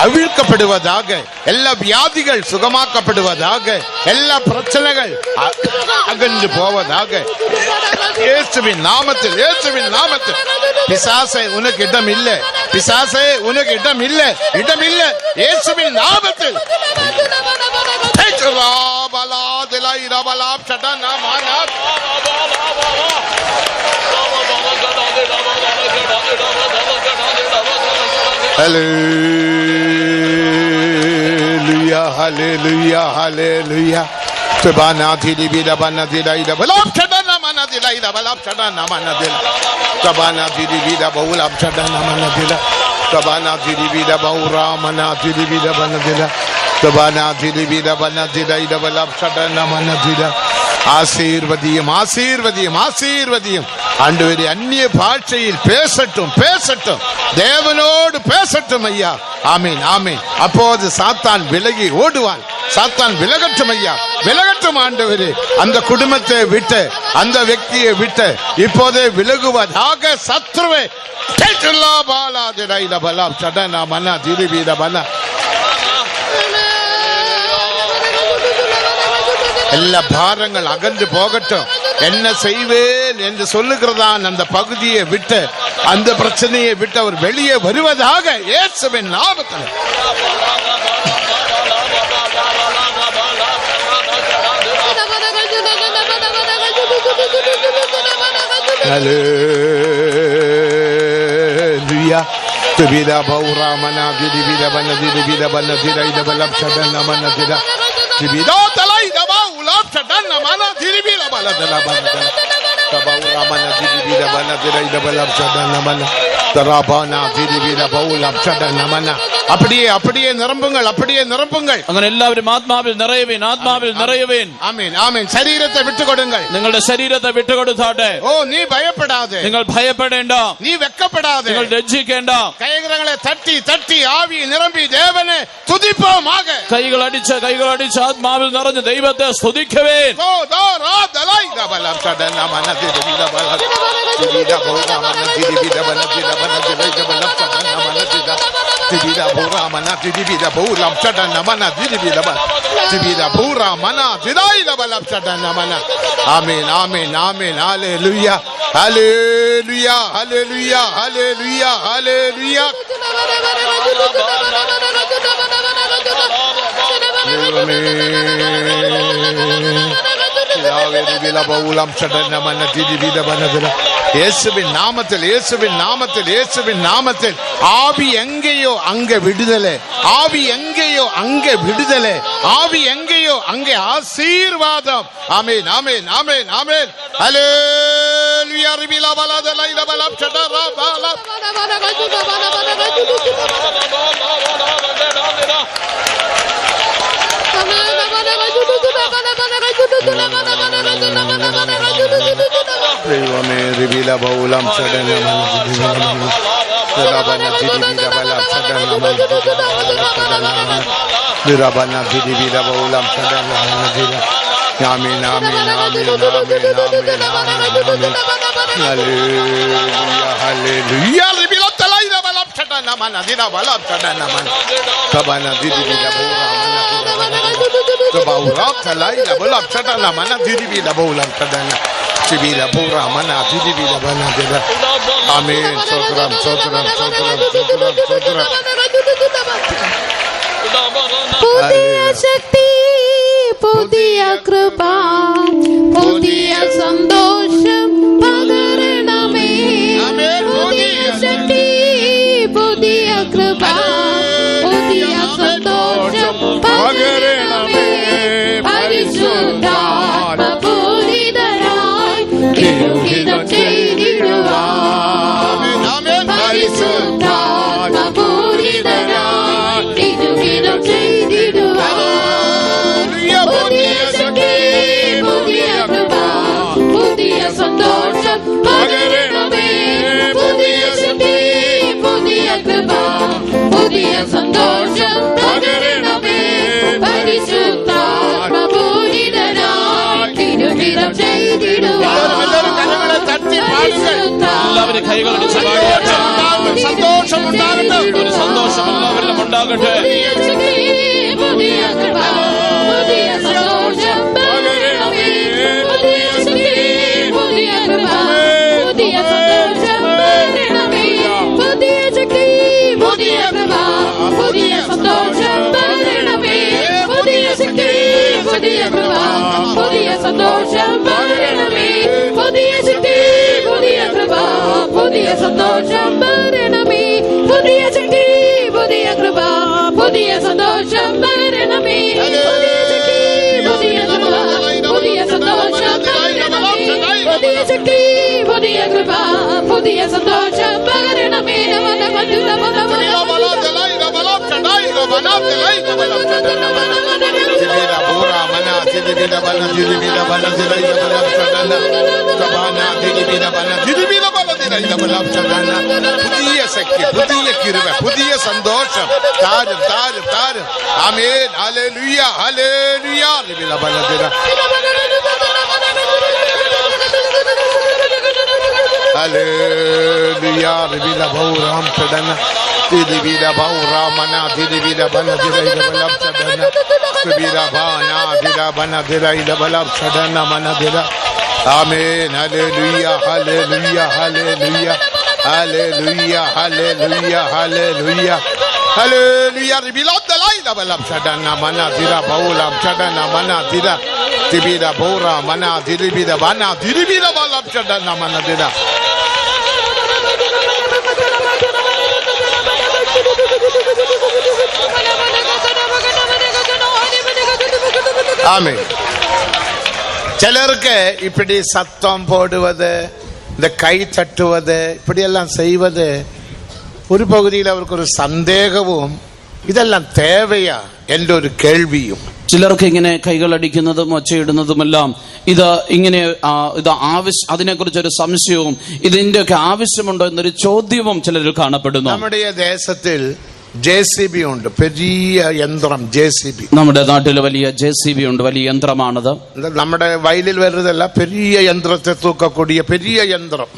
അവിழ்க்கப்படுவதாக, എല്ലാ വ്യാധികൾ സുഖമാക്കപ്പെടുവதாக, എല്ലാ പ്രശ്നങ്ങൾ അകന്നു പോവதாக യേശുവിൻ നാമത്തിൽ. പിശാസേ ഉനക്ക് ഇടമില്ല. ഇടമില്ല യേശുവിൻ നാമത്തിൽ. Hallelujah, hallelujah, hallelujah. Tebana dili bila bana dila ida balap chadana mana dila ida balap chadana mana dila. Tebana dili bila baulap chadana mana dila. Tebana dili bila baura mana dili bila bana dila. Tebana dili bila bana dila ida balap chadana mana dila. ஆசீர்வதியும் ஆசீர்வதியும் ஆசீர்வதியும். ஆண்டவரே, அந்நிய பாஷையில் பேசட்டும் பேசட்டும், தேவனோடு பேசட்டும் ஐயா. ஆமீன் ஆமீன். அப்போது சாத்தான் விலகி ஓடுவான். சாத்தான் விலகட்டும் ஐயா, விலகட்டும் ஆண்டவரே. அந்த குடும்பத்தை விட்டு, அந்த వ్యక్తిயை விட்டு இப்போதே விலகுவதாக சத்ருவே. எல்லா பாரங்கள் அகன்று போகட்டும். என்ன செய்வேன் என்று சொல்லுகிறதான் அந்த பகுதியை விட்டு, அந்த பிரச்சனையை விட்டு அவர் வெளியே வருவதாக இயேசுவின் நாமத்தில். Hallelujah. Tibida baura mana dibida bana dibida bana dibida bana chadana mana dibida tibida talai daba ulap chadana mana dibida bana bana tabaura mana dibida bana dibida bana chadana mana tarabana dibida baulap chadana mana. அப்படியே அப்படியே நிரம்புங்கள், அப்படியே நிரம்புங்கள். അങ്ങനെ എല്ലാവരും ആത്മാവിൽ നിറയുവേൻ, ആത്മാവിൽ നിറയുവേൻ. ആമേൻ ആമേൻ. ശരീരത്തെ വിട്ടുകൊടുങ്ങൾ. നിങ്ങളുടെ ശരീരത്തെ വിട്ടുകൊടുത്താട്ടെ. ഓ, നീ ഭയപ്പെടാതെ, നിങ്ങൾ ഭയപ്പെടേണ്ട, നീ വെക്കപ്പെടാതെ, നിങ്ങൾ ലജ്ജിക്കേണ്ട. കൈകളെ തട്ടി തട്ടി ആവി നിറമ്പി ദേവനെ തുതിപ്പോമാക. കൈകൾ അടിച്ച് ആത്മാവിൽ നിറഞ്ഞ് ദൈവത്തെ സ്തുതിക്കുവേൻ. ആമേൻ ആമേൻ ആമേൻ. ഹല്ലേലൂയ ഹല്ലേലൂയ ഹല്ലേലൂയ ഹല്ലേലൂയ ഹല്ലേലൂയ. യേശുവിൻ നാമത്തിൽ, യേശുവിൻ നാമത്തിൽ, യേശുവിൻ നാമത്തിൽ. ആവി എങ്കയോ അങ്ക വിടുതല്, ആവി എങ്കയോ അങ്ക വിടുതല്, ആവി എങ്കയോ അങ്ക ആശീർവാദം. ആമേൻ ആമേൻ ആമേൻ ആമേൻ. ഹല്ലേലൂയ. റിബില ബലദലൈല ബലം ചടറ ബല. ദൈവമേ, റിബില ബൗലം ചടന Rabana didi bida bala sadana mana Rabana didi bida baulam sadana mana dida. Amin amin amin amin amin amin. Hallelujah hallelujah. Ribila talaida balam sadana mana dida balam sadana mana. Rabana didi bida baulam mana dida. Baulam talaida balam sadana mana didi bida baulam sadana. Sibila bura mana didi bida bana dida. Amin. Sotram sotram sotram sotram sotram. പുതിയ ശക്തി, പുതിയ കൃപ, പുതിയ സന്തോഷം പകരണമേ. പുതിയ ശക്തി, പുതിയ കൃപ, പുതിയ സന്തോഷം പകരണമേ. പരിശുദ്ധാത്മപൂരിതരായി തിരുഹിതം ചെയ്തിടുവാൻ. പരിശുദ്ധാത്മപൂരിതരായി തിരുഹിതം ചെയ്തിടുവാൻ. പുതിയ ശക്തി, പുതിയ കൃപ, പുതിയ സന്തോഷം പകരണമേ. പുതിയ ശക്തി, പുതിയ കൃപ, പുതിയ സന്തോഷം പകരണമേ. പരിശുദ്ധാത്മപൂരിതരായി തിരുഹിതം ചെയ്തിടുവാൻ. എല്ലാവരും കൈകളടിച്ച് പാടിയാട്ടെ. സന്തോഷം ഉണ്ടാകട്ടെ, ഒരു സന്തോഷം എല്ലാവരിലും ഉണ്ടാകട്ടെ. പുതിയ ശക്തി, പുതിയ കൃപ, പുതിയ സന്തോഷം പകരണമേ. പുതിയ ശക്തി, പുതിയ കൃപ, പുതിയ സന്തോഷം പകരണമേ. പുതിയ ശക്തി, പുതിയ കൃപ, പുതിയ സന്തോഷം പകരണമേ. പുതിയ ശക്തി, പുതിയ കൃപ, പുതിയ സന്തോഷം പകരണമേ. പുതിയ ശക്തി, പുതിയ കൃപ, പുതിയ സന്തോഷം പകരണമേ. പുതിയ ശക്തി, പുതിയ കൃപ, പുതിയ സന്തോഷം പകരണമേ. പുതിയ ശക്തി, പുതിയ കൃപ, പുതിയ സന്തോഷം പകരണമേ. പുതിയ ശക്തി, പുതിയ കൃപ, പുതിയ സന്തോഷം പകരണമേ. Sibila bura mana പുതിയ ശക്തി, പുതിയ കിരുബ, പുതിയ സന്തോഷം താരും താരും താരും. ആമേൻ. ഹല്ലേലൂയ ഹല്ലേലൂയ. Hallelujah, Ribila Bauram Chadana, Dibila Bauramana, Dibila Bana, Dibila Balab Chadana, Dibila Bana, Dibila Bana, Dibila Balab Chadana, Manadila. Amen. Hallelujah, Hallelujah, Hallelujah, Hallelujah, Hallelujah, Hallelujah. Hallelujah, Ribila Dalaila Balab Chadana, Manadila Bauram Chadana, Manadila, Dibila Baura, Mana, Dibila Bana, Dibila Balab Chadana, Manadila. ஆமென். சிலருக்கு இப்படி சத்தம் போடுவது, இந்த கை தட்டுவது, இப்படியெல்லாம் செய்வது ஒரு பகுதியில் அவருக்கு ஒரு சந்தேகവും ഇതെല്ലാം തേവയാ എന്റെ ഒരു കേൾവിയും. ചിലർക്ക് ഇങ്ങനെ കൈകളടിക്കുന്നതും ഒച്ചയിടുന്നതുമെല്ലാം ഇത് ഇങ്ങനെ അതിനെക്കുറിച്ച് ഒരു സംശയവും ഇതിന്റെയൊക്കെ ആവശ്യമുണ്ടോ എന്നൊരു ചോദ്യവും ചിലരിൽ കാണപ്പെടുന്നു. നമ്മുടെ ദേശത്തിൽ JCB ഉണ്ട്, പെരിയ യന്ത്രം JCB. നമ്മുടെ നാട്ടിൽ വലിയ JCB ഉണ്ട്, വലിയ യന്ത്രമാണത്. നമ്മുടെ വയലിൽ വരുന്നതല്ല, പെരിയ യന്ത്രത്തെ തൂക്കக்கூடிய പെരിയ യന്ത്രം.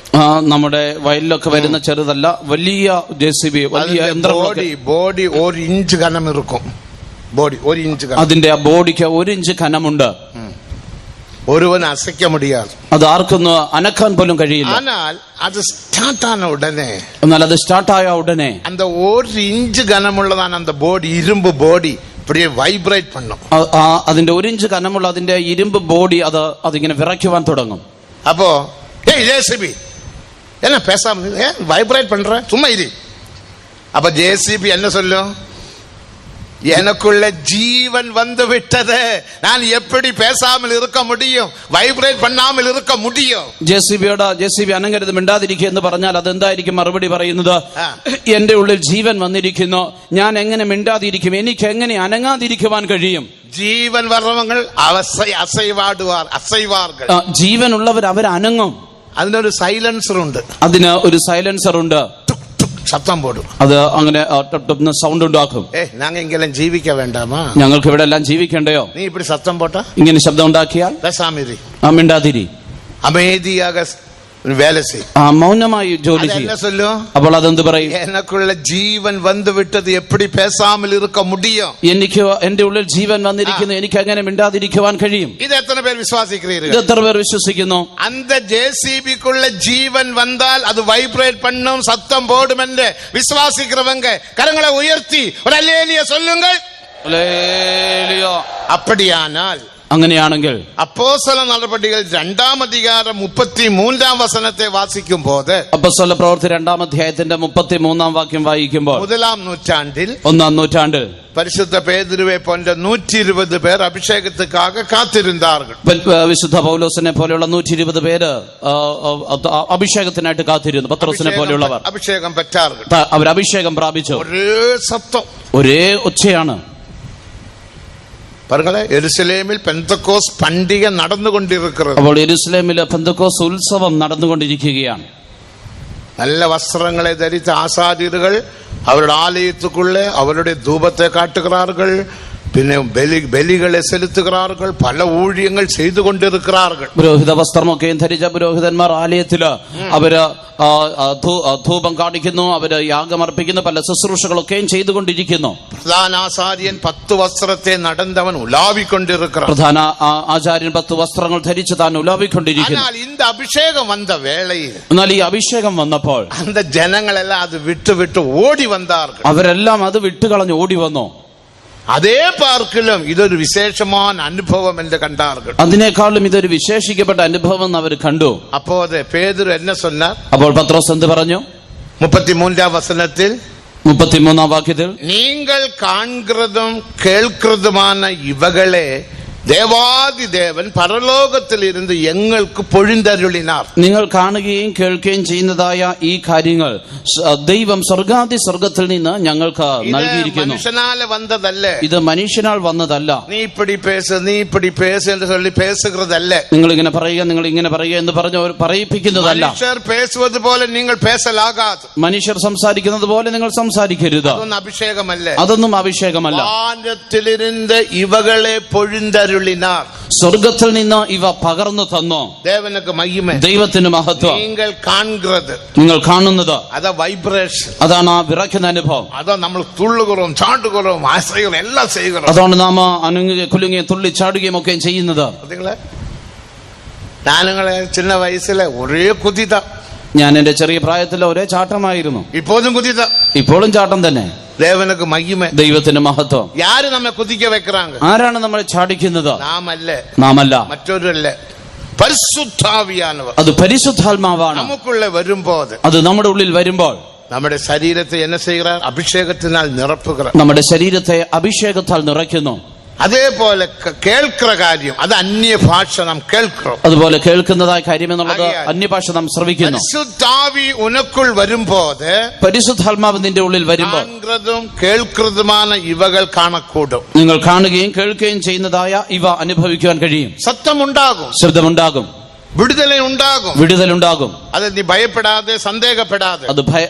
നമ്മുടെ വയലിലൊക്കെ വരുന്ന ചെറുതല്ല, വലിയ JCB, വലിയ യന്ത്രം. ബോഡി 1 ഇഞ്ച് കനം ഇരിക്കും. ബോഡി 1 ഇഞ്ച് കനം. അതിന്റെ ആ ബോഡിക്ക് 1 ഇഞ്ച് കനമുണ്ട്. ഒരുവൻ അസയ്ക്ക മുടിയാതെ, അത് ആർക്കൊന്ന് അനക്കാൻ പോലും കഴിയില്ല. എന്നാൽ അത് സ്റ്റാർട്ടാன ഉടനെ, എന്നാൽ അത് സ്റ്റാർട്ടായ ഉടനെ அந்த 1 ഇഞ്ച് കനമുള്ളതാണ് அந்த ബോഡി, ഇരുമ്പ് ബോഡി இப்படியே വൈബ്രേറ്റ് பண்ணும். അതിന്റെ 1 ഇഞ്ച് കനമുള്ള അതിന്റെ ഇരുമ്പ് ബോഡി അതിങ്ങനെ വിറയ്ക്കുവാൻ തുടങ്ങും. അപ്പോ JCB என்ன பேசாம வைப்ரேட் பண்ற, சும்மா இரு. அப்ப JCB என்ன சொல்லும்? எனக்குள்ள ஜீவன் வந்து விட்டது, நான் எப்படி பேசாமல் இருக்க முடியும், വൈബ്രേറ്റ് பண்ணாமல் இருக்க முடியும்? JCB അനങ്ങരുത്, മിണ്ടാതിരിക്കുക എന്ന് പറഞ്ഞാൽ അതെന്തായിരിക്കും മറുപടി പറയുന്നത്? എന്റെ ഉള്ളിൽ ജീവൻ വന്നിരിക്കുന്നു, ഞാൻ എങ്ങനെ മിണ്ടാതിരിക്കും, എനിക്ക് എങ്ങനെ അനങ്ങാതിരിക്കുവാൻ കഴിയും? ജീവൻ വരവങ്ങൾ അസൈവാർകൾ, ജീവനുള്ളവർ അവർ അനങ്ങും. അതിനൊരു സൈലൻസർ ഉണ്ട്, അതിന് ഒരു സൈലൻസർ ഉണ്ട്, ശബ്ദം പോടും, അത് അങ്ങനെ സൗണ്ട് ഉണ്ടാക്കും. ഞങ്ങെങ്കിലും ജീവിക്ക വേണ്ടാമാ, ഞങ്ങൾക്ക് ഇവിടെ എല്ലാം ജീവിക്കണ്ടയോ? നീ ഇപ്പടി ശബ്ദം പോട്ടാ, ഇങ്ങനെ ശബ്ദം ഉണ്ടാക്കിയാൽ മിണ്ടാതിരി, അമേദിയാക വേല ചെയ്യും, മൗനമായി ജോലി ചെയ്യും. അപ്പോൾ അതെന്ത് പറയും? എനിക്കുള്ള ജീവൻ വന്നു വിട്ടത് എപ്പടി പേസാമൽ ഇരുക്ക മുടിയും, എനിക്ക് എന്റെ ഉള്ളിൽ ജീവൻ വന്നിരിക്കുന്നു, എനിക്ക് എങ്ങനെ മിണ്ടാതിരിക്കുവാൻ കഴിയും? ഇത് എത്ര പേർ വിശ്വാസിக்கிறீர்கள்? ഇത് എത്ര പേർ വിശ്വസിക്കുന്നു? அந்த JCBக்குள்ள ജീവൻ വന്നാൽ അത് വൈബ്രേറ്റ് பண்ணும், சத்தம் போடும் என்று விசுவாசிக்கிறவங்க கரங்களை உயர்த்தி ஒரு அல்லேலூயா சொல்லுங்கள். அல்லேலூயா. அப்படியானால், അങ്ങനെയാണെങ്കിൽ അപ്പോസ്തല നടപടികൾ 2-ാം അധ്യായം 33-ാം വചനത്തെ വാസിക്കുമ്പോൾ, അപ്പോസ്തല പ്രവൃത്തി 2-ാം അധ്യായത്തിന്റെ 33-ാം വാക്യം വായിക്കുമ്പോൾ, 1-ാം നൂറ്റാണ്ടിൽ പരിശുദ്ധ പേതുരുവെ പോன்ற 120 പേർ അഭിഷേകத்துக்காக കാത്തിരുந்தார்கள். വിശുദ്ധ പൗലോസിനെ പോലെയുള്ള 120 പേര് അഭിഷേകത്തിനായിട്ട് കാത്തിരുന്നു. പത്രോസിനെ പോലെയുള്ളവർ അഭിഷേകം പെറ്റാர்கள், അവർ അഭിഷേകം പ്രാപിച്ചു. ഒരേ ശബ്ദം, ഒരേ ഒച്ചയാണ്. യെരുശലേമിൽ പെന്തക്കോസ് പണ്ടിക നടന്നുകൊണ്ടിരിക്കുന്നത്. അപ്പോൾ യെരുശലേമിൽ പെന്തക്കോസ് ഉത്സവം നടന്നുകൊണ്ടിരിക്കുകയാണ്. നല്ല വസ്ത്രങ്ങളെ ധരിച്ച ആസാര്യர்கள் അവരുടെ ആലയത്തുക്കുള്ളേ അവരുടെ ധൂപത്തെ കാട്ടുகிறார்கள், പിന്നെ ബലികളെ സെലുത്തുகிறார்கள், പല ഊഴിയങ്ങൾ ചെയ്തുകൊണ്ടിരിக்கிறார்கள். പുരോഹിത വസ്ത്രമൊക്കെയും ധരിച്ച പുരോഹിതന്മാർ ആലയത്തില് അവര് ധൂപം കാണിക്കുന്നു, അവര് യാഗമർപ്പിക്കുന്നു, പല ശുശ്രൂഷകളൊക്കെയും ചെയ്തുകൊണ്ടിരിക്കുന്നു. പ്രധാന ആചാര്യൻ 10 വസ്ത്രത്തെ നടന്നവൻ ഉലാവിക്കൊണ്ടിരിக்கிறான். പ്രധാന ആചാര്യൻ 10 വസ്ത്രങ്ങൾ ധരിച്ച് താൻ ഉലാവിക്കൊണ്ടിരിക്കുന്നു. എന്നാൽ ഈ അഭിഷേകം വന്നപ്പോൾ ജനങ്ങളെല്ലാം അത് വിട്ടു ഓടി വന്നാர்கள். അവരെല്ലാം അത് വിട്ടുകളഞ്ഞ് ഓടി വന്നു. അതേ പാർക്കിലും ഇതൊരു വിശേഷமான അനുഭവം എന്ന് കണ്ടാர்கள். അതിനേക്കാളും ഇതൊരു വിശേഷിക്കപ്പെട്ട അനുഭവം എന്ന് അവർ കണ്ടു. അപ്പോൾ പേതുരു എന്നെ சொன்னார்? അപ്പോൾ പത്രോസ് എന്ത് പറഞ്ഞു? 33-ാം വചനത്തിൽ 33-ാം വാക്യത്തിൽ, നിങ്ങൾ കാണുന്നതും കേൾക്കുന്നതുமான ഇവകളെ ദേവാദി ദേവൻ പരലോകത്തിലിരുന്ന് ഞങ്ങൾക്ക് പൊഴിന്തരുളിനാർ. നിങ്ങൾ കാണുകയും കേൾക്കുകയും ചെയ്യുന്നതായ ഈ കാര്യങ്ങൾ ദൈവം സ്വർഗാദി സ്വർഗത്തിൽ നിന്ന് ഞങ്ങൾക്ക് നൽകിയിരിക്കുന്നു. മനുഷ്യനാല് വന്നതല്ല, ഇത് മനുഷ്യനാൽ വന്നതല്ല. നീ ഇപ്പടി പേസ് നീ ഇപ്പടി പേസ് എന്ന് ചൊല്ലി പേസുകതല്ല. നിങ്ങൾ ഇങ്ങനെ പറയുക, നിങ്ങൾ ഇങ്ങനെ പറയുക എന്ന് പറഞ്ഞ് പറയിപ്പിക്കുന്നതല്ല. മനുഷ്യർ പേസുവത് പോലെ നിങ്ങൾ പേസലാകാതെ, മനുഷ്യർ സംസാരിക്കുന്നത് പോലെ നിങ്ങൾ സംസാരിക്കരുത്. അതൊന്നും അഭിഷേകമല്ല, അതൊന്നും അഭിഷേകമല്ല. വാനത്തിലിരുന്ന് ഇവകളെ പൊഴിന്തരുളിനാർ. സ്വർഗത്തിൽ നിന്ന് ഇവ പകർന്നു തന്നു. ദേവനുക്ക് മഹിമ, ദൈവത്തിന് മഹത്വം. നിങ്ങൾ കാണുന്നത് അതാ വൈബ്രേഷൻ, അതാണ് ആ വിറയ്ക്കുന്ന അനുഭവം. അതാ നമ്മൾ തുള്ളുകയും ചാട്ടുകയും ആശ്രയം എല്ലാം ചെയ്യുകയും, അതാണ് നാം അനങ്ങുകയും കുലുങ്ങുകയും തുള്ളി ചാടുകയും ഒക്കെ ചെയ്യുന്നത്. ഞാനുങ്ങളെ ചിന്ന വയസ്സിലെ ഒരേ കുതിത, ഞാൻ എന്റെ ചെറിയ പ്രായത്തിൽ ഒരേ ചാട്ടമായിരുന്നു. ഇപ്പോഴും കുതിത, ഇപ്പോഴും ചാട്ടം തന്നെ. ദേവനുക്ക് മഹിമ, ദൈവത്തിന് മഹത്വം. യാര് നമ്മെ കുതിക്ക വെക്കാങ്ക? ആരാണ് നമ്മളെ ചാടിക്കുന്നത്? നാമല്ല, മറ്റൊരല്ല, പരിശുദ്ധാവിയാനവർ. അത് പരിശുദ്ധാത്മാവാണ്. നമുക്കുള്ള വരുമ്പോൾ, അത് നമ്മുടെ ഉള്ളിൽ വരുമ്പോൾ നമ്മുടെ ശരീരത്തെ എന്നെ ചെയ്യുക, അഭിഷേകത്തിനാൽ നിറപ്പുക. നമ്മുടെ ശരീരത്തെ അഭിഷേകത്താൽ നിറയ്ക്കുന്നു. അതേപോലെ കേൾക്കുന്ന കാര്യം അത് അന്യഭാഷ നാം കേൾക്കും. അതുപോലെ കേൾക്കുന്നതായ കാര്യം എന്നുള്ളത് അന്യഭാഷ നാം ശ്രവിക്കുന്നു. പരിശുദ്ധാവി ഉനക്കുൾ വരുമ്പോൾ, പരിശുദ്ധാത്മാവ് നിന്റെ ഉള്ളിൽ വരുമ്പോൾ കേൾക്കുന്നതുമാണ് ഇവകൾ കാണക്കൂടും. നിങ്ങൾ കാണുകയും കേൾക്കുകയും ചെയ്യുന്നതായ ഇവ അനുഭവിക്കുവാൻ കഴിയും. സത്യമുണ്ടാകും, ശബ്ദമുണ്ടാകും, വിടുതലുണ്ടാകും. അത് നീ ഭയപ്പെടാതെ, സന്ദേഹപ്പെടാതെ,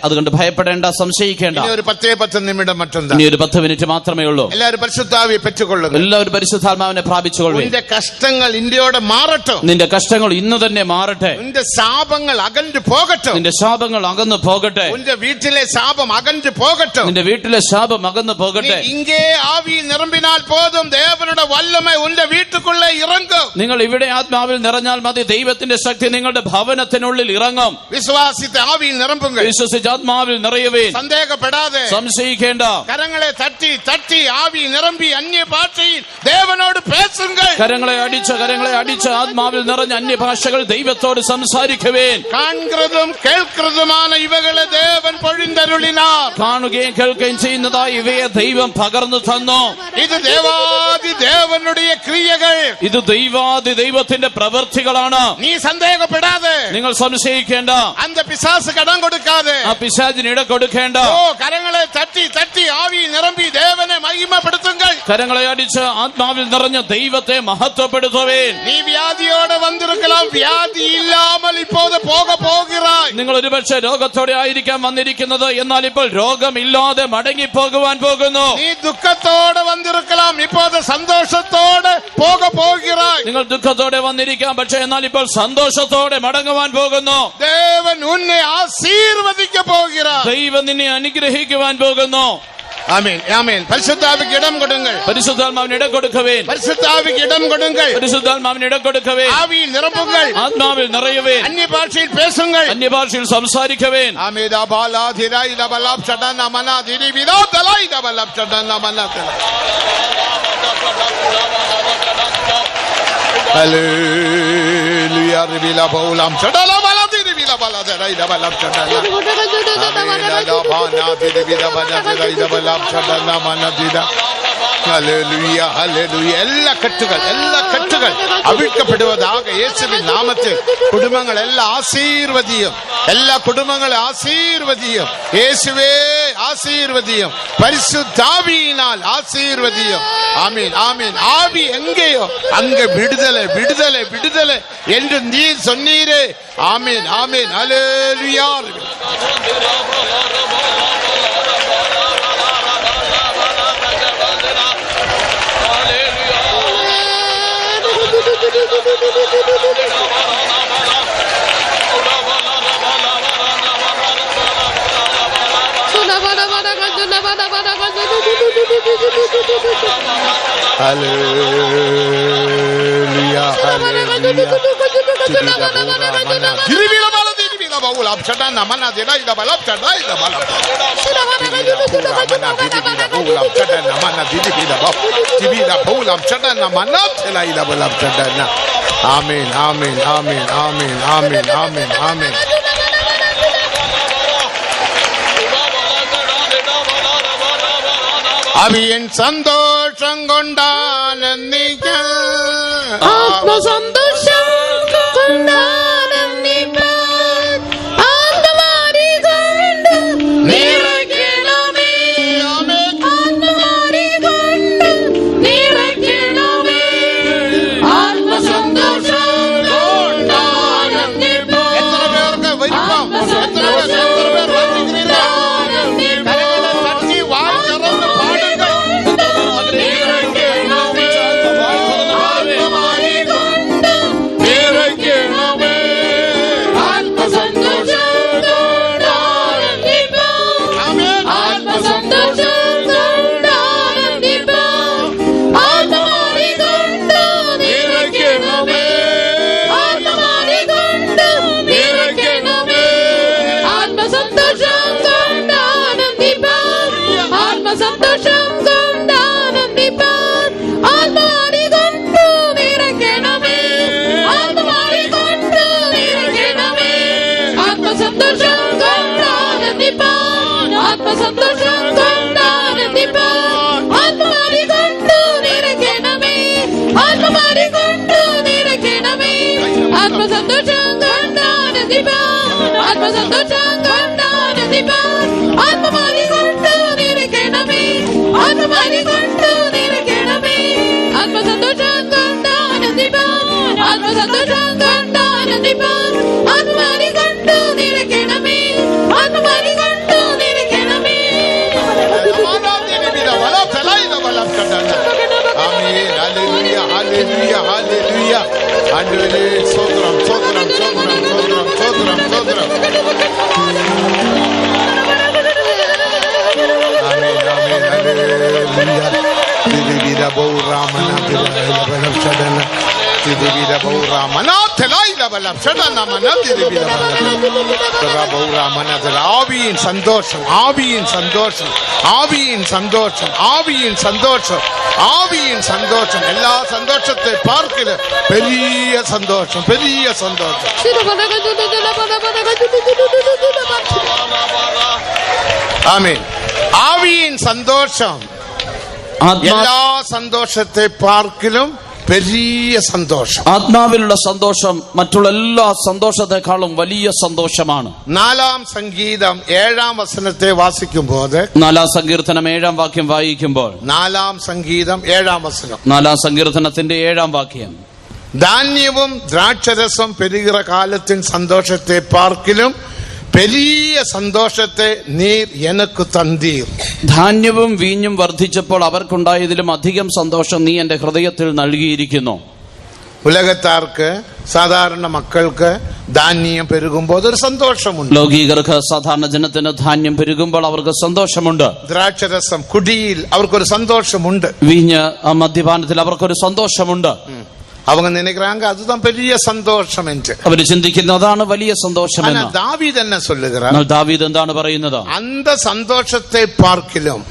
അതുകൊണ്ട് ഭയപ്പെടേണ്ട, സംശയിക്കേണ്ട. ഒരു 10 നിമിഷം മറ്റൊന്ന്, ഇനി ഒരു 10 മിനിറ്റ് മാത്രമേ ഉള്ളൂ. എല്ലാവരും പരിശുദ്ധാവിയെ പെറ്റുകൊള്ളുക. എല്ലാവരും പരിശുദ്ധാത്മാവിനെ പ്രാപിച്ചുകൊള്ളുക. നിന്റെ കഷ്ടങ്ങൾ ഇന്ത്യയോടെ മാറട്ടെ. നിന്റെ കഷ്ടങ്ങൾ ഇന്ന് തന്നെ മാറട്ടെ. നിന്റെ ശാപങ്ങൾ അകന്നു പോകട്ടെ. നിന്റെ ശാപങ്ങൾ അകന്നു പോകട്ടെ. നിന്റെ വീട്ടിലെ ശാപം അകന്നു പോകട്ടെ. നിന്റെ വീട്ടിലെ ശാപം അകന്നു പോകട്ടെ. ഇങ്ങേ ആവി നിറമ്പിനാൽ പോതും, ദേവനുടെ വല്ലമ ഉന്റെ വീട്ടുക്കുള്ളേ ഇറങ്ങും. നിങ്ങൾ ഇവിടെ ആത്മാവിൽ നിറഞ്ഞാൽ മതി, ദൈവത്തിന്റെ ശക്തി നിങ്ങളുടെ ഭവനത്തിനുള്ളിൽ ഇറങ്ങും. വിശ്വാസിത്തെ ആവിയിൽ നിറമ്പുക, വിശ്വസിച്ച് ആത്മാവിൽ നിറയുവേ, സന്ദേഹപ്പെടാതെ, സംശയിക്കേണ്ട. കരങ്ങളെ തട്ടി തട്ടി ആവി നിറമ്പി അന്യഭാഷയിൽ ദേവനോട് പേസുങ്കൾ. കരങ്ങളെ അടിച്ച് ആത്മാവിൽ നിറഞ്ഞ അന്യഭാഷകൾ ദൈവത്തോട് സംസാരിക്കുവേൻ. കാണുന്നതും കേൾക്കുന്നതുമാണ് ഇവകളെ ദേവൻ പൊഴിന്തരുളിനാർ. കാണുകയും കേൾക്കുകയും ചെയ്യുന്നതായി ഇവയെ ദൈവം പകർന്നു തന്നു. ഇത് ദേവാദി ദേവനുடைய ക്രിയകൾ, ഇത് ദൈവാദി ദൈവത്തിന്റെ പ്രവൃത്തികളാണ്. നീ സന്ദേഹപ്പെടാതെ, നിങ്ങൾ സംശയിക്കേണ്ട. അന്ത പിശാസ് കടം കൊടുക്കാതെ, ആ പിശാചിന് ഇട കൊടുക്കേണ്ട. കരങ്ങളെ തട്ടി തട്ടി ആവി നിറമ്പി ദേവനെ മഹിമപ്പെടുത്തുങ്ങൾ. കരങ്ങളെ അടിച്ച് ആത്മാവിൽ നിറഞ്ഞ ദൈവത്തെ മഹത്വപ്പെടുത്തുവേൻ. നീ വ്യാധിയോടെ വന്നിരിക്കലാം, വ്യാധി ഇല്ലാമൽ ഇപ്പോഴെ പോകുகிறாய். നിങ്ങൾ ഒരുപക്ഷെ രോഗത്തോടെ ആയിരിക്കാം വന്നിരിക്കുന്നത്, എന്നാൽ ഇപ്പോൾ രോഗമില്ലാതെ മടങ്ങിപ്പോകുവാൻ പോകുന്നു. നീ ദുഃഖത്തോടെ വന്നിരിക്കലാം, ഇപ്പോഴെ സന്തോഷത്തോടെ പോകുகிறாய். നിങ്ങൾ ദുഃഖത്തോടെ വന്നിരിക്കാം, പക്ഷെ എന്നാൽ ഇപ്പോൾ സന്തോഷത്തോടെ മടങ്ങുവാൻ പോകുന്നു. ദേവൻ ഉന്നെ ആശീർവദിക്ക പോകുகிறார். ദൈവം നിന്നെ അനുഗ്രഹിക്കുവാൻ പോകുന്നു. ആമേൻ, ആമേൻ. പരിശുദ്ധാവിക്ക് ഇടം കൊടുങ്ങൾ. പരിശുദ്ധാത്മാവിന് ഇടം കൊടുക്കുവേൻ. പരിശുദ്ധാവിക്ക് ഇടം കൊടുങ്ങൾ. പരിശുദ്ധാത്മാവിന് ഇടം കൊടുക്കുവേൻ. ആവിയിൽ നിറപ്പുകൾ. ആത്മാവിൽ നിറയുവേൻ. അന്യഭാഷയിൽ പേസുങ്ങൾ. അന്യഭാഷയിൽ സംസാരിക്കുവേൻ. ആമേദ ബാലാധിരൈ ദബലാബ് ചടന മനാധിരി വിദാദലൈ ദബലാബ് ചടന മനാതല. ഹല്ലേലൂയ. റിബില ബൗലാം ചടല മനാധിരി വില ബലാദരൈ ദബലാബ് ചടന. എല്ലാ കെട്ടുകൾ അവിഴ്ക്കപ്പെടുവதாக യേശുവിൻ നാമത്തിൽ കുടുംബങ്ങൾ എല്ലാം ആശീർവദിയും. എല്ലാ കുടുംബങ്ങളെ ആശീർവദിയും. യേശുവേ ആശീർവദിയും. പരിശുദ്ധാവിയിനാൽ ആശീർവദിയും. ആമീൻ, ആമീൻ. ആവി എങ്കയോ അങ്ക വിടുതலை விடுதலை விடுதலை என்று நீர் சொன்னீரே. ஆமீன், ஆமீன். ஹல்லேலூயா. Hallelujah, hallelujah. Amen, amen, amen, amen, amen, amen, amen. അവിയൻ സന്തോഷം കൊണ്ടാനന്ദിക്കാം. ആത്മസന്തോഷം കൊണ്ടാനന്ദിപ്പാൻ ആത്മസന്തോഷം കൊണ്ടാനന്ദിപ്പാൻ ആത്മാരി കൊണ്ടു നിറയ്ക്കണമേ ആത്മാരി കൊണ്ടു നിറയ്ക്കണമേ ആത്മസന്തോഷം കൊണ്ടാനന്ദിപ്പാൻ ആത്മസന്തോഷം കൊണ്ടാനന്ദിപ്പാൻ ആത്മാരി കൊണ്ടു നിറയ്ക്കണമേ ആത്മാരി കൊണ്ടു നിറയ്ക്കണമേ ആത്മസന്തോഷം കൊണ്ടാനന്ദിപ്പാൻ ആത്മസന്തോഷം കൊണ്ടാനന്ദിപ്പാൻ ആത്മാരി കൊണ്ടു നിറയ്ക്കണമേ ആത്മാരി കൊണ്ടു നിറയ്ക്കണമേ. ആമേൻ. ഹല്ലേലൂയ, ഹല്ലേലൂയ, ഹല്ലേലൂയ. ആണ്ടവരേ, സ്തോത്രം, സ്തോത്രം, സ്തോത്രം, സ്തോത്രം, സ്തോത്രം, സ്തോത്രം. ആമേൻ, ആമേൻ, ഹല്ലേലൂയ. തിരുവിര ബൗറാമനാതിരബലക്ഷടന തിരുവിര ബൗറാമനാതിരബലക്ഷടനമന തിരുവിര ബൗറാമനാതിര. ആവിயின் சந்தோஷம், ஆவியின் சந்தோஷம், ஆவியின் சந்தோஷம், ஆவியின் சந்தோஷம், ஆவியின் சந்தோஷம். எல்லா சந்தோஷத்தை பார்க்கிற பெரிய சந்தோஷம், பெரிய சந்தோஷம். ஆமென். ஆவியின் சந்தோஷம் എല്ലാ സന്തോഷത്തെ പാർക്കിലും പെരിയ സന്തോഷം. ആത്മാവിലുള്ള സന്തോഷം മറ്റുള്ള എല്ലാ സന്തോഷത്തെക്കാളും വലിയ സന്തോഷമാണ്. 4-ാം സംഗീതം 7-ാം വചനത്തെ വാസിക്കുമ്പോൾ, 4-ാം സങ്കീർത്തനം 7-ാം വാക്യം വായിക്കുമ്പോൾ, 4-ാം സംഗീതം 7-ാം വചനം, 4-ാം സങ്കീർത്തനത്തിന്റെ 7-ാം വാക്യം, ധാന്യവും ദ്രാക്ഷരസം പെരുകിற കാലത്തിൻ സന്തോഷത്തെ പാർക്കിലും പെരിയ സന്തോഷത്തെ നീർ എനക്ക് തന്തീർ. ധാന്യവും വീഞ്ഞും വർദ്ധിച്ചപ്പോൾ അവർക്കുണ്ടായതിലും അധികം സന്തോഷം നീ എന്റെ ഹൃദയത്തിൽ നൽകിയിരിക്കുന്നു. ഉലകത്താർക്ക് സാധാരണ മക്കൾക്ക് ധാന്യം പെരുകുമ്പോൾ അതൊരു സന്തോഷമുണ്ട്. ലൗകികർക്ക് സാധാരണ ജനത്തിന് ധാന്യം പെരുകുമ്പോൾ അവർക്ക് സന്തോഷമുണ്ട്. ദ്രാക്ഷരസം കുടിയിൽ അവർക്കൊരു സന്തോഷമുണ്ട്. വീഞ്ഞ് മദ്യപാനത്തിൽ അവർക്കൊരു സന്തോഷമുണ്ട്. அவங்க நினைக்கிறாங்க அதுதான் பெரிய சந்தோஷம் என்று. അവര് ചിന്തിക്കുന്ന അതാണ് വലിയ സന്തോഷം എന്ന്. ദാവീദ് என்ன சொல்லுகிறார்? ദാവീദ് എന്താണ് പറയുന്നത്? அந்த സന്തോഷത്തെ പാർക്കിലും,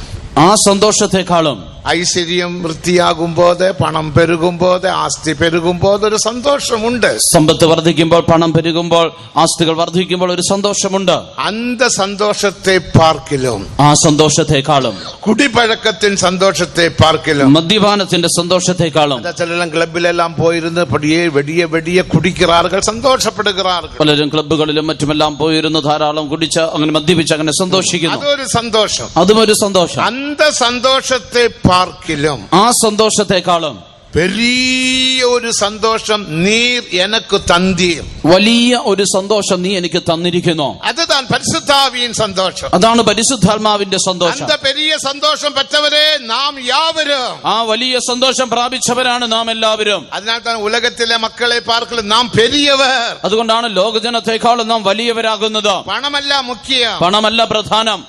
ആ സന്തോഷത്തെക്കാളും ഐശ്വര്യം വൃത്തിയാകുമ്പോൾ, പണം പെരുകുമ്പോൾ, ആസ്തി പെരുകുമ്പോൾ ഒരു സന്തോഷമുണ്ട്. സമ്പത്ത് വർദ്ധിക്കുമ്പോൾ, പണം പെരുകുമ്പോൾ, ആസ്തികൾ വർദ്ധിക്കുമ്പോൾ ഒരു സന്തോഷമുണ്ട്. அந்த സന്തോഷത്തെ പാർക്കിലും, ആ സന്തോഷത്തെക്കാളും, കുടിപ്പഴക്കത്തിൻ സന്തോഷത്തെ പാർക്കിലും, മദ്യപാനത്തിന്റെ സന്തോഷത്തെക്കാളും, ചിലെല്ലാം ക്ലബിലെല്ലാം പോയിരുന്ന് വെടിയെ വെടിയെ കുടിക്கிறார்கள், സന്തോഷപ്പെടുகிறார்கள். പലരും ക്ലബ്ബുകളിലും മറ്റുമെല്ലാം പോയിരുന്ന് ധാരാളം കുടിച്ച് അങ്ങനെ മദ്യപിച്ച് അങ്ങനെ സന്തോഷിക്കുന്നു. അതൊരു സന്തോഷം, അതും ഒരു സന്തോഷം. அந்த സന്തോഷത്തെ പാർക്കിലും, ആ സന്തോഷത്തെക്കാളും വലിയ ഒരു സന്തോഷം നീർ എനക്ക് തന്തീർ. വലിയ ഒരു സന്തോഷം നീ എനിക്ക് തന്നിരിക്കുന്നു. അതുതാണ് പരിശുദ്ധാവിயின் സന്തോഷം. അതാണ് പരിശുദ്ധാത്മാവിന്റെ സന്തോഷം. அந்த பெரிய സന്തോഷം പെറ്റവരെ നാം യാവരും. ആ വലിയ സന്തോഷം പ്രാപിച്ചവരാണ് നാം എല്ലാവരും. അതിനാൽത്താണ് ഉലകത്തിലെ മക്കളെ പാർക്കലും നാം പെരിയവർ. അതുകൊണ്ടാണ് ലോകജനത്തെക്കാളും നാം വലിയവരാകുന്നത്. പണമല്ല മുഖ്യം, പണമല്ല പ്രധാനം.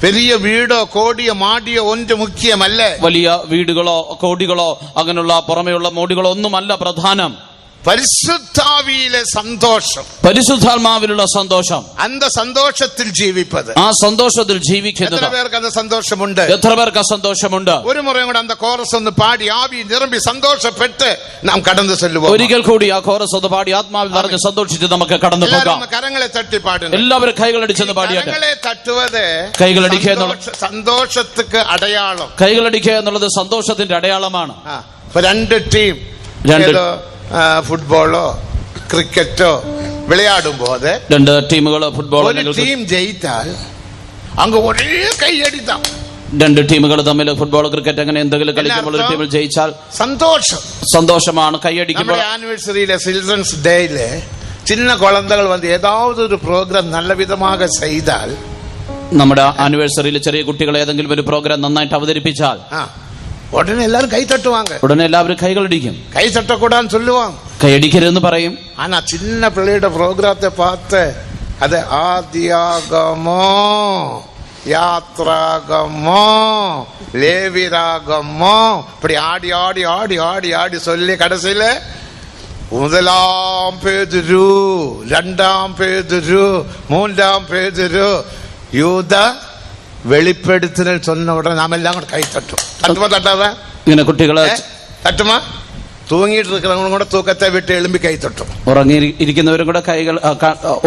പെരിയ വീടോ കോടിയോ മാടിയോ ഒന്നും മുഖ്യമല്ല. വലിയ വീടുകളോ കോടികളോ അങ്ങനെയുള്ള പുറമെയുള്ള മോടികളോ ഒന്നുമല്ല പ്രധാനം. പരിശുദ്ധാവിയിലെ സന്തോഷം, പരിശുദ്ധാത്മാവിലുള്ള സന്തോഷം, அந்த സന്തോഷത്തിൽ ജീവിപ്പത്, ആ സന്തോഷത്തിൽ ജീവിക്കുന്നത്. എത്ര പേർക്ക് അത് സന്തോഷമുണ്ട്? എത്ര പേർക്ക് സന്തോഷമുണ്ട്? ഒരു മുറയും കൂടെ அந்த കോറസ് ഒന്ന് പാടി ആവി നിറമ്പി സന്തോഷപ്പെട്ട് നാം കടന്നു ചെല്ലുമ്പോൾ, ഒരിക്കൽ കൂടി ആ കോറസ് ഒന്ന് പാടി ആത്മാവിൽ നിറഞ്ഞ് സന്തോഷിച്ച് നമുക്ക് കടന്നു പോകാം. കരങ്ങളെ തട്ടി പാടുന്നു. എല്ലാവരും കൈകളടിച്ചെന്ന് പാടിയാട്ടെ. കരങ്ങളെ തട്ടുവത് കൈകളടിക്കുക സന്തോഷത്തിക്ക് അടയാളം. കൈകളടിക്കുക എന്നുള്ളത് സന്തോഷത്തിന്റെ അടയാളമാണ്. രണ്ട് ടീം ഫുട്ബോളോ ക്രിക്കറ്റോ വിളയാടുമ്പോൾ രണ്ട് ടീമുകൾ ഫുട്ബോൾ, ഒരു ടീം ജയിച്ചാൽ അങ്ങ് ഒരേ കൈയടിത്താം. രണ്ട് ടീമുകൾ തമ്മിൽ ഫുട്ബോൾ ക്രിക്കറ്റ് അങ്ങനെ എന്തെങ്കിലും കളിക്കുമ്പോൾ ഒരു ടീമിൽ ജയിച്ചാൽ സന്തോഷമാണ്, കൈയടിക്കുമ്പോൾ. ആനിവേഴ്സറിയിലെ ചിൽഡ്രൻസ് ഡേയില് ചിന്ന കുളന്തകൾ വന്ന് ഏതാവത് ഒരു പ്രോഗ്രാം നല്ല വിധமாக ചെയ്താൽ, നമ്മുടെ ആനിവേഴ്സറിയിൽ ചെറിയ കുട്ടികൾ ഏതെങ്കിലും ഒരു പ്രോഗ്രാം നന്നായിട്ട് അവതരിപ്പിച്ചാൽ ഉടനെ എല്ലാവരും കൈ തട്ടുവാങ്ക. ഉടനെ എല്ലാവരും കൈകളടിക്കും. കൈ തട്ടക്കൂടാന്ന് ചൊല്ലുവാങ്ക, കൈയടിക്കരുതെന്ന് പറയും. ആനാ ചിന്ന പിള്ളയുടെ പ്രോഗ്രാത്തെ പാത്ത് അത് ആദ്യാഗമോ യാത്രാഗമോ ലേവിരാഗമോ இப்படி ஆடி ஆடி ஆடி ஆடி ஆடி சொல்லி கடைசியில 1 பேதுரு 2 பேதுரு 3 பேதுரு യൂദ വെളിപ്പെടുത്തൽ சொன்ன ഉടനെ നാം എല്ലാം കൂടെ കൈ തട്ടും. തട്ടുമോ തട്ടാതെ? ഇങ്ങനെ കുട്ടികളെ തട്ടുമോ? തൂങ്ങിയിട്ട് இருக்கிறவங்க கூட തൂക്കത്തെ വിട്ട് എളുമ്പി കൈ തൊട്ടു. ഉറങ്ങിയിരിക്കുന്നവരും കൂടെ കൈകൾ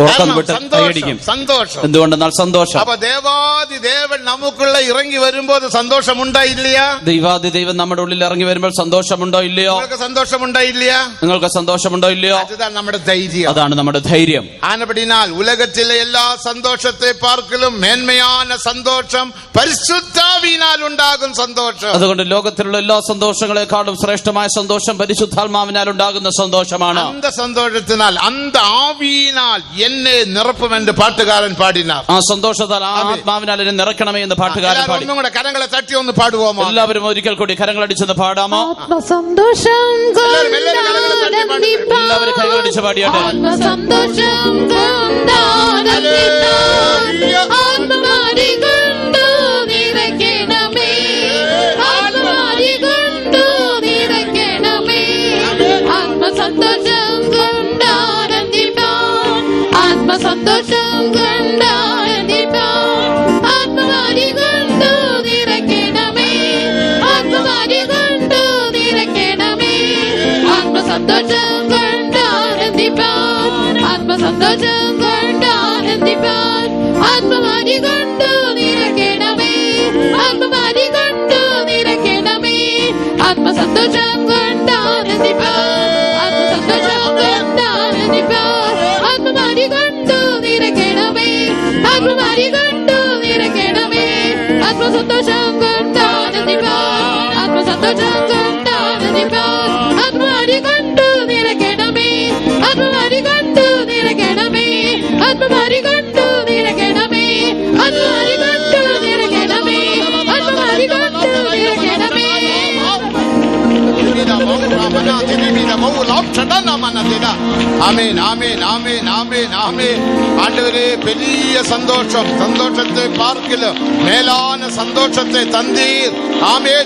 ഉറക്കം വിട്ട് കൈയടിക്കും. സന്തോഷം. എന്തുകൊണ്ടെന്നാൽ സന്തോഷം. അപ്പൊ ദേവാദി ദേവൻ നമുക്കുള്ള ഇറങ്ങി വരുമ്പോൾ സന്തോഷമുണ്ടോ ഇല്ലയാ? ദൈവാദി ദൈവം നമ്മുടെ ഉള്ളിൽ ഇറങ്ങി വരുമ്പോൾ സന്തോഷമുണ്ടോ ഇല്ലയോ? നിങ്ങൾക്ക് സന്തോഷമുണ്ടോ ഇല്ലയാ? നിങ്ങൾക്ക് സന്തോഷമുണ്ടോ ഇല്ലയോ? അതാണ് നമ്മുടെ ധൈര്യം. അതാണ് നമ്മുടെ ധൈര്യം. ആനപടിനാൽ ഉലകത്തിലെ എല്ലാ സന്തോഷത്തെ പാർക്കലും മേന്മயான സന്തോഷം പരിശുദ്ധാവിനാൽ ഉണ്ടാകും സന്തോഷം. അതുകൊണ്ട് ലോകത്തിലുള്ള എല്ലാ സന്തോഷങ്ങളെക്കാളും ശ്രേഷ്ഠമായ സന്തോഷം പരിശുദ്ധാത്മാവിനാൽ ഉണ്ടാകുന്ന സന്തോഷമാണ്. അന്ത സന്തോഷത്തിനാൽ അന്ത ആവിയിനാൽ എന്നെ നിറപ്പുമെന്ന് പാട്ടുകാരൻ പാടിനാർ. ആ സന്തോഷത്താൽ ആ ആത്മാവിനാൽ എന്നെ നിറയ്ക്കണമേ എന്ന് പാട്ടുകാരൻ പാടി. ഒന്നും കൂടെ കരങ്ങളെ തട്ടി ഒന്ന് പാടുவோമോ? എല്ലാവരും ഒരിക്കൽ കൂടി കരങ്ങൾ അടിച്ചെന്ന് പാടാമോ? ആത്മസന്തോഷം എല്ലാവരും കൈകൾ അടിച്ച് പാടിയാട്ടെ. ആത്മസന്തോഷം ആത്മമാരി കൊണ്ടു നിറയ്ക്കണമേ, ആത്മമാരി കൊണ്ടു നിറയ്ക്കണമേ. ആത്മസന്തോഷം കൊണ്ടാനന്ദിപ്പാൻ, ആത്മസന്തോഷം കൊണ്ടാനന്ദിപ്പാൻ. ആത്മമാരി കൊണ്ടു നിറയ്ക്കണമേ, ആത്മമാരി കൊണ്ടു നിറയ്ക്കണമേ. ആത്മസന്തോഷം കൊണ്ടാനന്ദിപ്പാൻ, ആത്മസന്തോഷം കൊണ്ടാനന്ദിപ്പാൻ. ആത്മമാരി കൊണ്ടു നിറയ്ക്കണമേ, ആത്മമാരി കൊണ്ടു നിറയ്ക്കണമേ. ആത്മസന്തോഷം കൊണ്ടാനന്ദിപ്പാൻ, ആത്മസന്തോഷം കൊണ്ടാനന്ദിപ്പാൻ. ആത്മമാരി കൊണ്ടു നിറയ്ക്കണമേ, ആത്മമാരി കൊണ്ടു നിറയ്ക്കണമേ. ആത്മസന്തോഷം കൊണ്ടാനന്ദിപ്പാൻ, ആത്മസന്തോഷം കൊണ്ടാനന്ദിപ്പാൻ. ആത്മമാരി കൊണ്ടു നിറയ്ക്കണമേ, ആത്മമാരി കൊണ്ടു നിറയ്ക്കണമേ. ആത്മമാരി കൊണ്ടു നിറയ്ക്കണമേ, ആത്മമാരി കൊണ്ടു നിറയ്ക്കണമേ. ആത്മമാരി കൊണ്ടു നിറയ്ക്കണമേ. ആമേൻ ആമേൻ ആമേൻ ആമേൻ ആമേൻ. ആണ്ടവരെ വലിയ സന്തോഷം, സന്തോഷത്തെ പാർക്കില് മേലാന സന്തോഷത്തെ തന്തീർ. ആമേൻ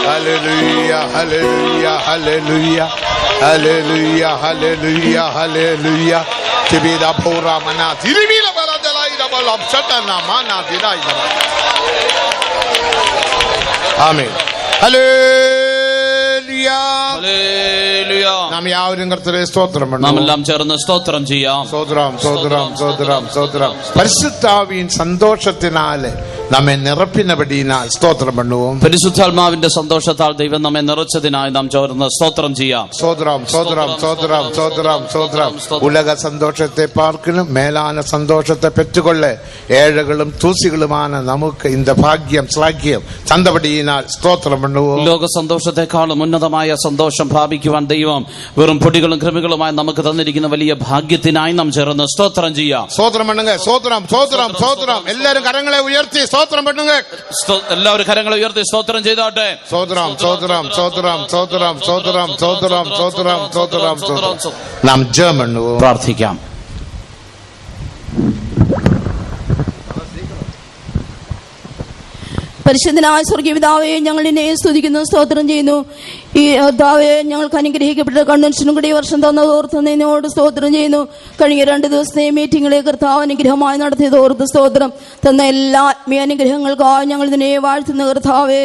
ഹല്ലേലൂയ. ഹല്ലേലൂയ ഹല്ലേലൂയ ഹല്ലേലൂയ ഹല്ലേലൂയ ഹല്ലേലൂയ ഹല്ലേലൂയ. തിബിദ പൗറ മനാ തിരുവില ബലദലായി ഡബലം ഷട്ടന മാനാ ദിലായി. ആമേൻ ഹല്ലേലൂയ ഹല്ലേലൂയ. നാം യാവരും കർത്തരെ സ്തോത്രം നാം എല്ലാം ചേർന്ന് സ്തോത്രം ചെയ്യാം. സ്തോത്രം സ്തോത്രം സ്തോത്രം സ്തോത്രം. പരിശുദ്ധാവിൻ സന്തോഷത്തിനാല് നമ്മെ നിറപ്പിനപടിയാൽ സ്തോത്രം പണുவோം. പരിശുദ്ധാത്മാവിന്റെ സന്തോഷത്താൽ ദൈവം നമ്മെ നിറച്ചതിനായി നാം ചേർന്ന് സ്തോത്രം ചെയ്യാം. സ്തോത്രം സ്തോത്രം സ്തോത്രം സ്തോത്രം സ്തോത്രം. ഉലക സന്തോഷത്തെ പാർക്കിലും മേലാന സന്തോഷത്തെ പെറ്റുകൊള്ളെ ഏഴകളും തൂസികളുമാണ് നമുക്ക് இந்த ഭാഗ്യം ശ്ലാഘ്യം തന്നപടിയാൽ സ്തോത്രം പണുவோം. ലോക സന്തോഷത്തെക്കാളും ഉന്നതമായ സന്തോഷം പ്രാപിക്കുവാൻ ദൈവം വെറും പൊടികളും കൃമികളുമായി നമുക്ക് തന്നിരിക്കുന്ന വലിയ ഭാഗ്യത്തിനായി നാം ചേർന്ന് സ്തോത്രം ചെയ്യാം. സ്തോത്രം പണുങ്ങ. സ്തോത്രം സ്തോത്രം സ്തോത്രം. എല്ലാവരും കരങ്ങളെ ഉയർത്തി സ്തോത്രം പണുങ്ങ. എല്ലാവരും കരങ്ങളെ ഉയർത്തി സ്തോത്രം ചെയ്താട്ടെ. സ്തോത്രം സ്തോത്രം സ്തോത്രം സ്തോത്രം സ്തോത്രം സ്തോത്രം സ്തോത്രം സ്തോത്രം സ്തോത്രം. നാം ജപം പണുவோം. പ്രാർത്ഥിക്കാം. പരിശുദ്ധനായ സ്വർഗീയ പിതാവേ, ഞങ്ങൾ നിന്നെ സ്തുതിക്കുന്നു, സ്തോത്രം ചെയ്യുന്നു. ഈ കർത്താവേ, ഞങ്ങൾക്ക് അനുഗ്രഹിക്കപ്പെട്ട കൺവെൻഷനും കൂടി ഈ വർഷം തന്നത് ഓർത്ത് നിന്നോട് സ്തോത്രം ചെയ്യുന്നു. കഴിഞ്ഞ 2 ദിവസത്തെ മീറ്റിംഗിലെ കർത്താവ് അനുഗ്രഹമായി നടത്തിയത് ഓർത്ത് സ്തോത്രം. തന്ന എല്ലാ ആത്മീയ അനുഗ്രഹങ്ങൾക്കായി ഞങ്ങൾ നിന്നെ വാഴ്ത്തുന്ന കർത്താവേ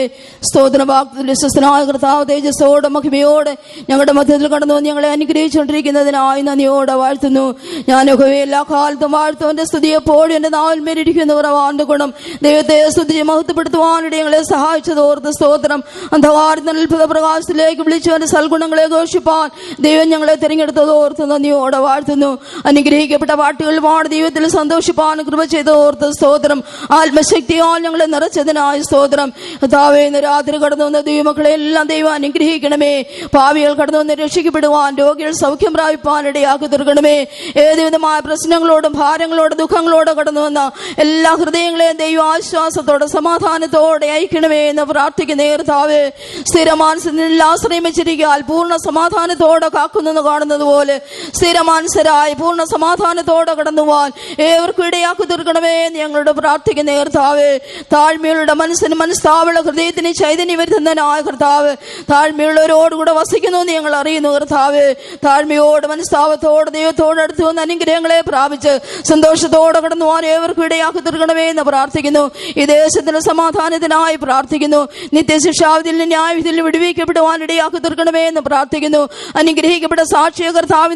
സ്തോത്രം. വിശ്വസ്തനായ കർത്താവ് തേജസ്സോടെ മഹിമയോടെ ഞങ്ങളുടെ മധ്യത്തിൽ കടന്നു ഞങ്ങളെ അനുഗ്രഹിച്ചുകൊണ്ടിരിക്കുന്നതിനായി നന്ദിയോടെ വാഴ്ത്തുന്നു. ഞാനൊക്കെ എല്ലാ കാലത്തും വാഴ്ത്തുവന്റെ സ്തുതി എപ്പോഴും എന്റെ നാവിൽ മേലിരിക്കുന്ന കുറവാന്റെ ഗുണം. ദൈവത്തെ സ്തുതിച്ച് മഹത്വപ്പെടുത്തുവാനിടെ ഞങ്ങളെ സഹായിച്ചത് ഓർത്ത് സ്തോത്രം. അന്ധകാരത്തിൽ അത്ഭുത പ്രകാശത്തിലേക്ക് വിളിച്ചവന്റെ സൽഗുണങ്ങളെ ഘോഷിപ്പാൻ ദൈവം ഞങ്ങളെ തിരഞ്ഞെടുത്തത് ഓർത്ത് നന്ദിയോടെ വാഴ്ത്തുന്നു. അനുഗ്രഹിക്കപ്പെട്ട പാട്ടുകൾ പാടി ദൈവത്തിൽ സന്തോഷിപ്പാൻ കൃപ ചെയ്ത് ഓർത്ത് സ്തോത്രം. ആത്മശക്തിയാൽ ഞങ്ങളെ നിറച്ചതിനായി സ്തോത്രം. കർത്താവേ, ഇന്ന് രാത്രി കടന്നു വന്ന ദൈവമക്കളെ എല്ലാം ദൈവം അനുഗ്രഹിക്കണമേ. പാപികൾ കടന്നു വന്ന് രക്ഷിക്കപ്പെടുവാൻ, രോഗികൾ സൗഖ്യം പ്രാപിപ്പാൻ ഇടയാക്കി തീർക്കണമേ. ഏത് വിധമായ പ്രശ്നങ്ങളോടും ഭാരങ്ങളോടും ദുഃഖങ്ങളോടും കടന്നു വന്ന എല്ലാ ഹൃദയങ്ങളെയും ദൈവം ആശ്വാസത്തോടെ സമാധാനത്തോടെ അയക്കണമേ എന്ന് പ്രാർത്ഥിക്കുന്ന കർത്താവേ, സ്ഥിരമാനസത്തിനുള്ള നിന്നിൽ ആശ്രയം വെച്ചിരിക്കാൻ പൂർണ്ണ സമാധാനത്തോടെ കാക്കുന്നെന്ന് കാണുന്നത് പോലെ സ്ഥിരമാനസരായി പൂർണ്ണ സമാധാനത്തോടെ കടന്നുപോകാൻ ഏവർക്കും ഇടയാക്കി തീർക്കണമേ ഞങ്ങളുടെ പ്രാർത്ഥിക്കുന്ന കർത്താവേ. താഴ്മയുള്ള മനസ്സിന് മനസ്താവുള്ള ഹൃദയത്തിന് ചൈതന്യം വരുത്തുന്നതിനായ കർത്താവ്, താഴ്മയുള്ളവരോടുകൂടെ വസിക്കുന്നു എന്ന് ഞങ്ങൾ അറിയുന്നു കർത്താവ്. താഴ്മയോട് മനസ്താവത്തോട് ദൈവത്തോട് അടുത്ത് വന്ന് അനുഗ്രഹങ്ങളെ പ്രാപിച്ച് സന്തോഷത്തോടെ കടന്നു പോകാൻ ഏവർക്കും ഇടയാക്കി തീർക്കണമേ എന്ന് പ്രാർത്ഥിക്കുന്നു. ഈ ദേശത്തിന്റെ സമാധാനത്തിനായി പ്രാർത്ഥിക്കുന്നു. നിത്യശിക്ഷാവിധിയിൽ നിന്ന് ന്യായവിധിയിൽ വിടുവിക്കപ്പെടുവാൻ ഇടയാക്കി തീർക്കണമേ എന്ന് പ്രാർത്ഥിക്കുന്നു. അനുഗ്രഹിക്കപ്പെട്ട സാക്ഷിയ കർത്താവ്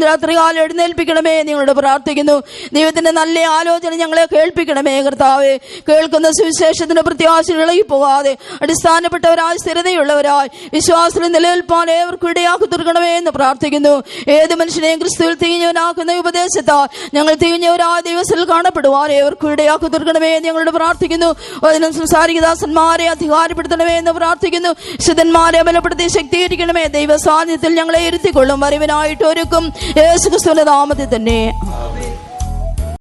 രാത്രികാലം എഴുന്നേൽപ്പിക്കണമേ നിങ്ങളോട് പ്രാർത്ഥിക്കുന്നു. ദൈവത്തിന്റെ നല്ല ആലോചന ഞങ്ങളെ കേൾപ്പിക്കണമേ കർത്താവെ. കേൾക്കുന്ന സുവിശേഷത്തിന്റെ പ്രത്യാശകൾ ഇളകിപ്പോകാതെ അടിസ്ഥാനപ്പെട്ടവരായി സ്ഥിരതയുള്ളവരായി വിശ്വാസത്തിൽ നിലനിൽപ്പാൻ ഏവർക്കും ഇടയാക്കി തീർക്കണമേ എന്ന് പ്രാർത്ഥിക്കുന്നു. ഏത് മനുഷ്യനെയും ക്രിസ്തുവിൽ തികഞ്ഞവനാക്കുന്ന ഉപദേശത്താൽ ഞങ്ങൾ തികഞ്ഞവരായ ദിവസത്തിൽ കാണപ്പെടുവാൻ ഏവർക്കും ഇടയാക്കി തീർക്കണമേ ഞങ്ങളോട് പ്രാർത്ഥിക്കുന്നു. അതിനും സംസാരിക ദാസന്മാരെ അധികാരപ്പെടുത്തണമേ എന്ന് പ്രാർത്ഥിക്കുന്നു. ശുദ്ധന്മാരെ ബലപ്പെടുത്തി ശക്തീകരിക്കണമേ. ദൈവ സാന്നിധ്യത്തിൽ ഞങ്ങളെ ഇരുത്തിക്കൊള്ളും വരവിനായിട്ട് ഒരുക്കും യേശുക്രിസ്തുവിന്റെ നാമത്തിൽ തന്നെ.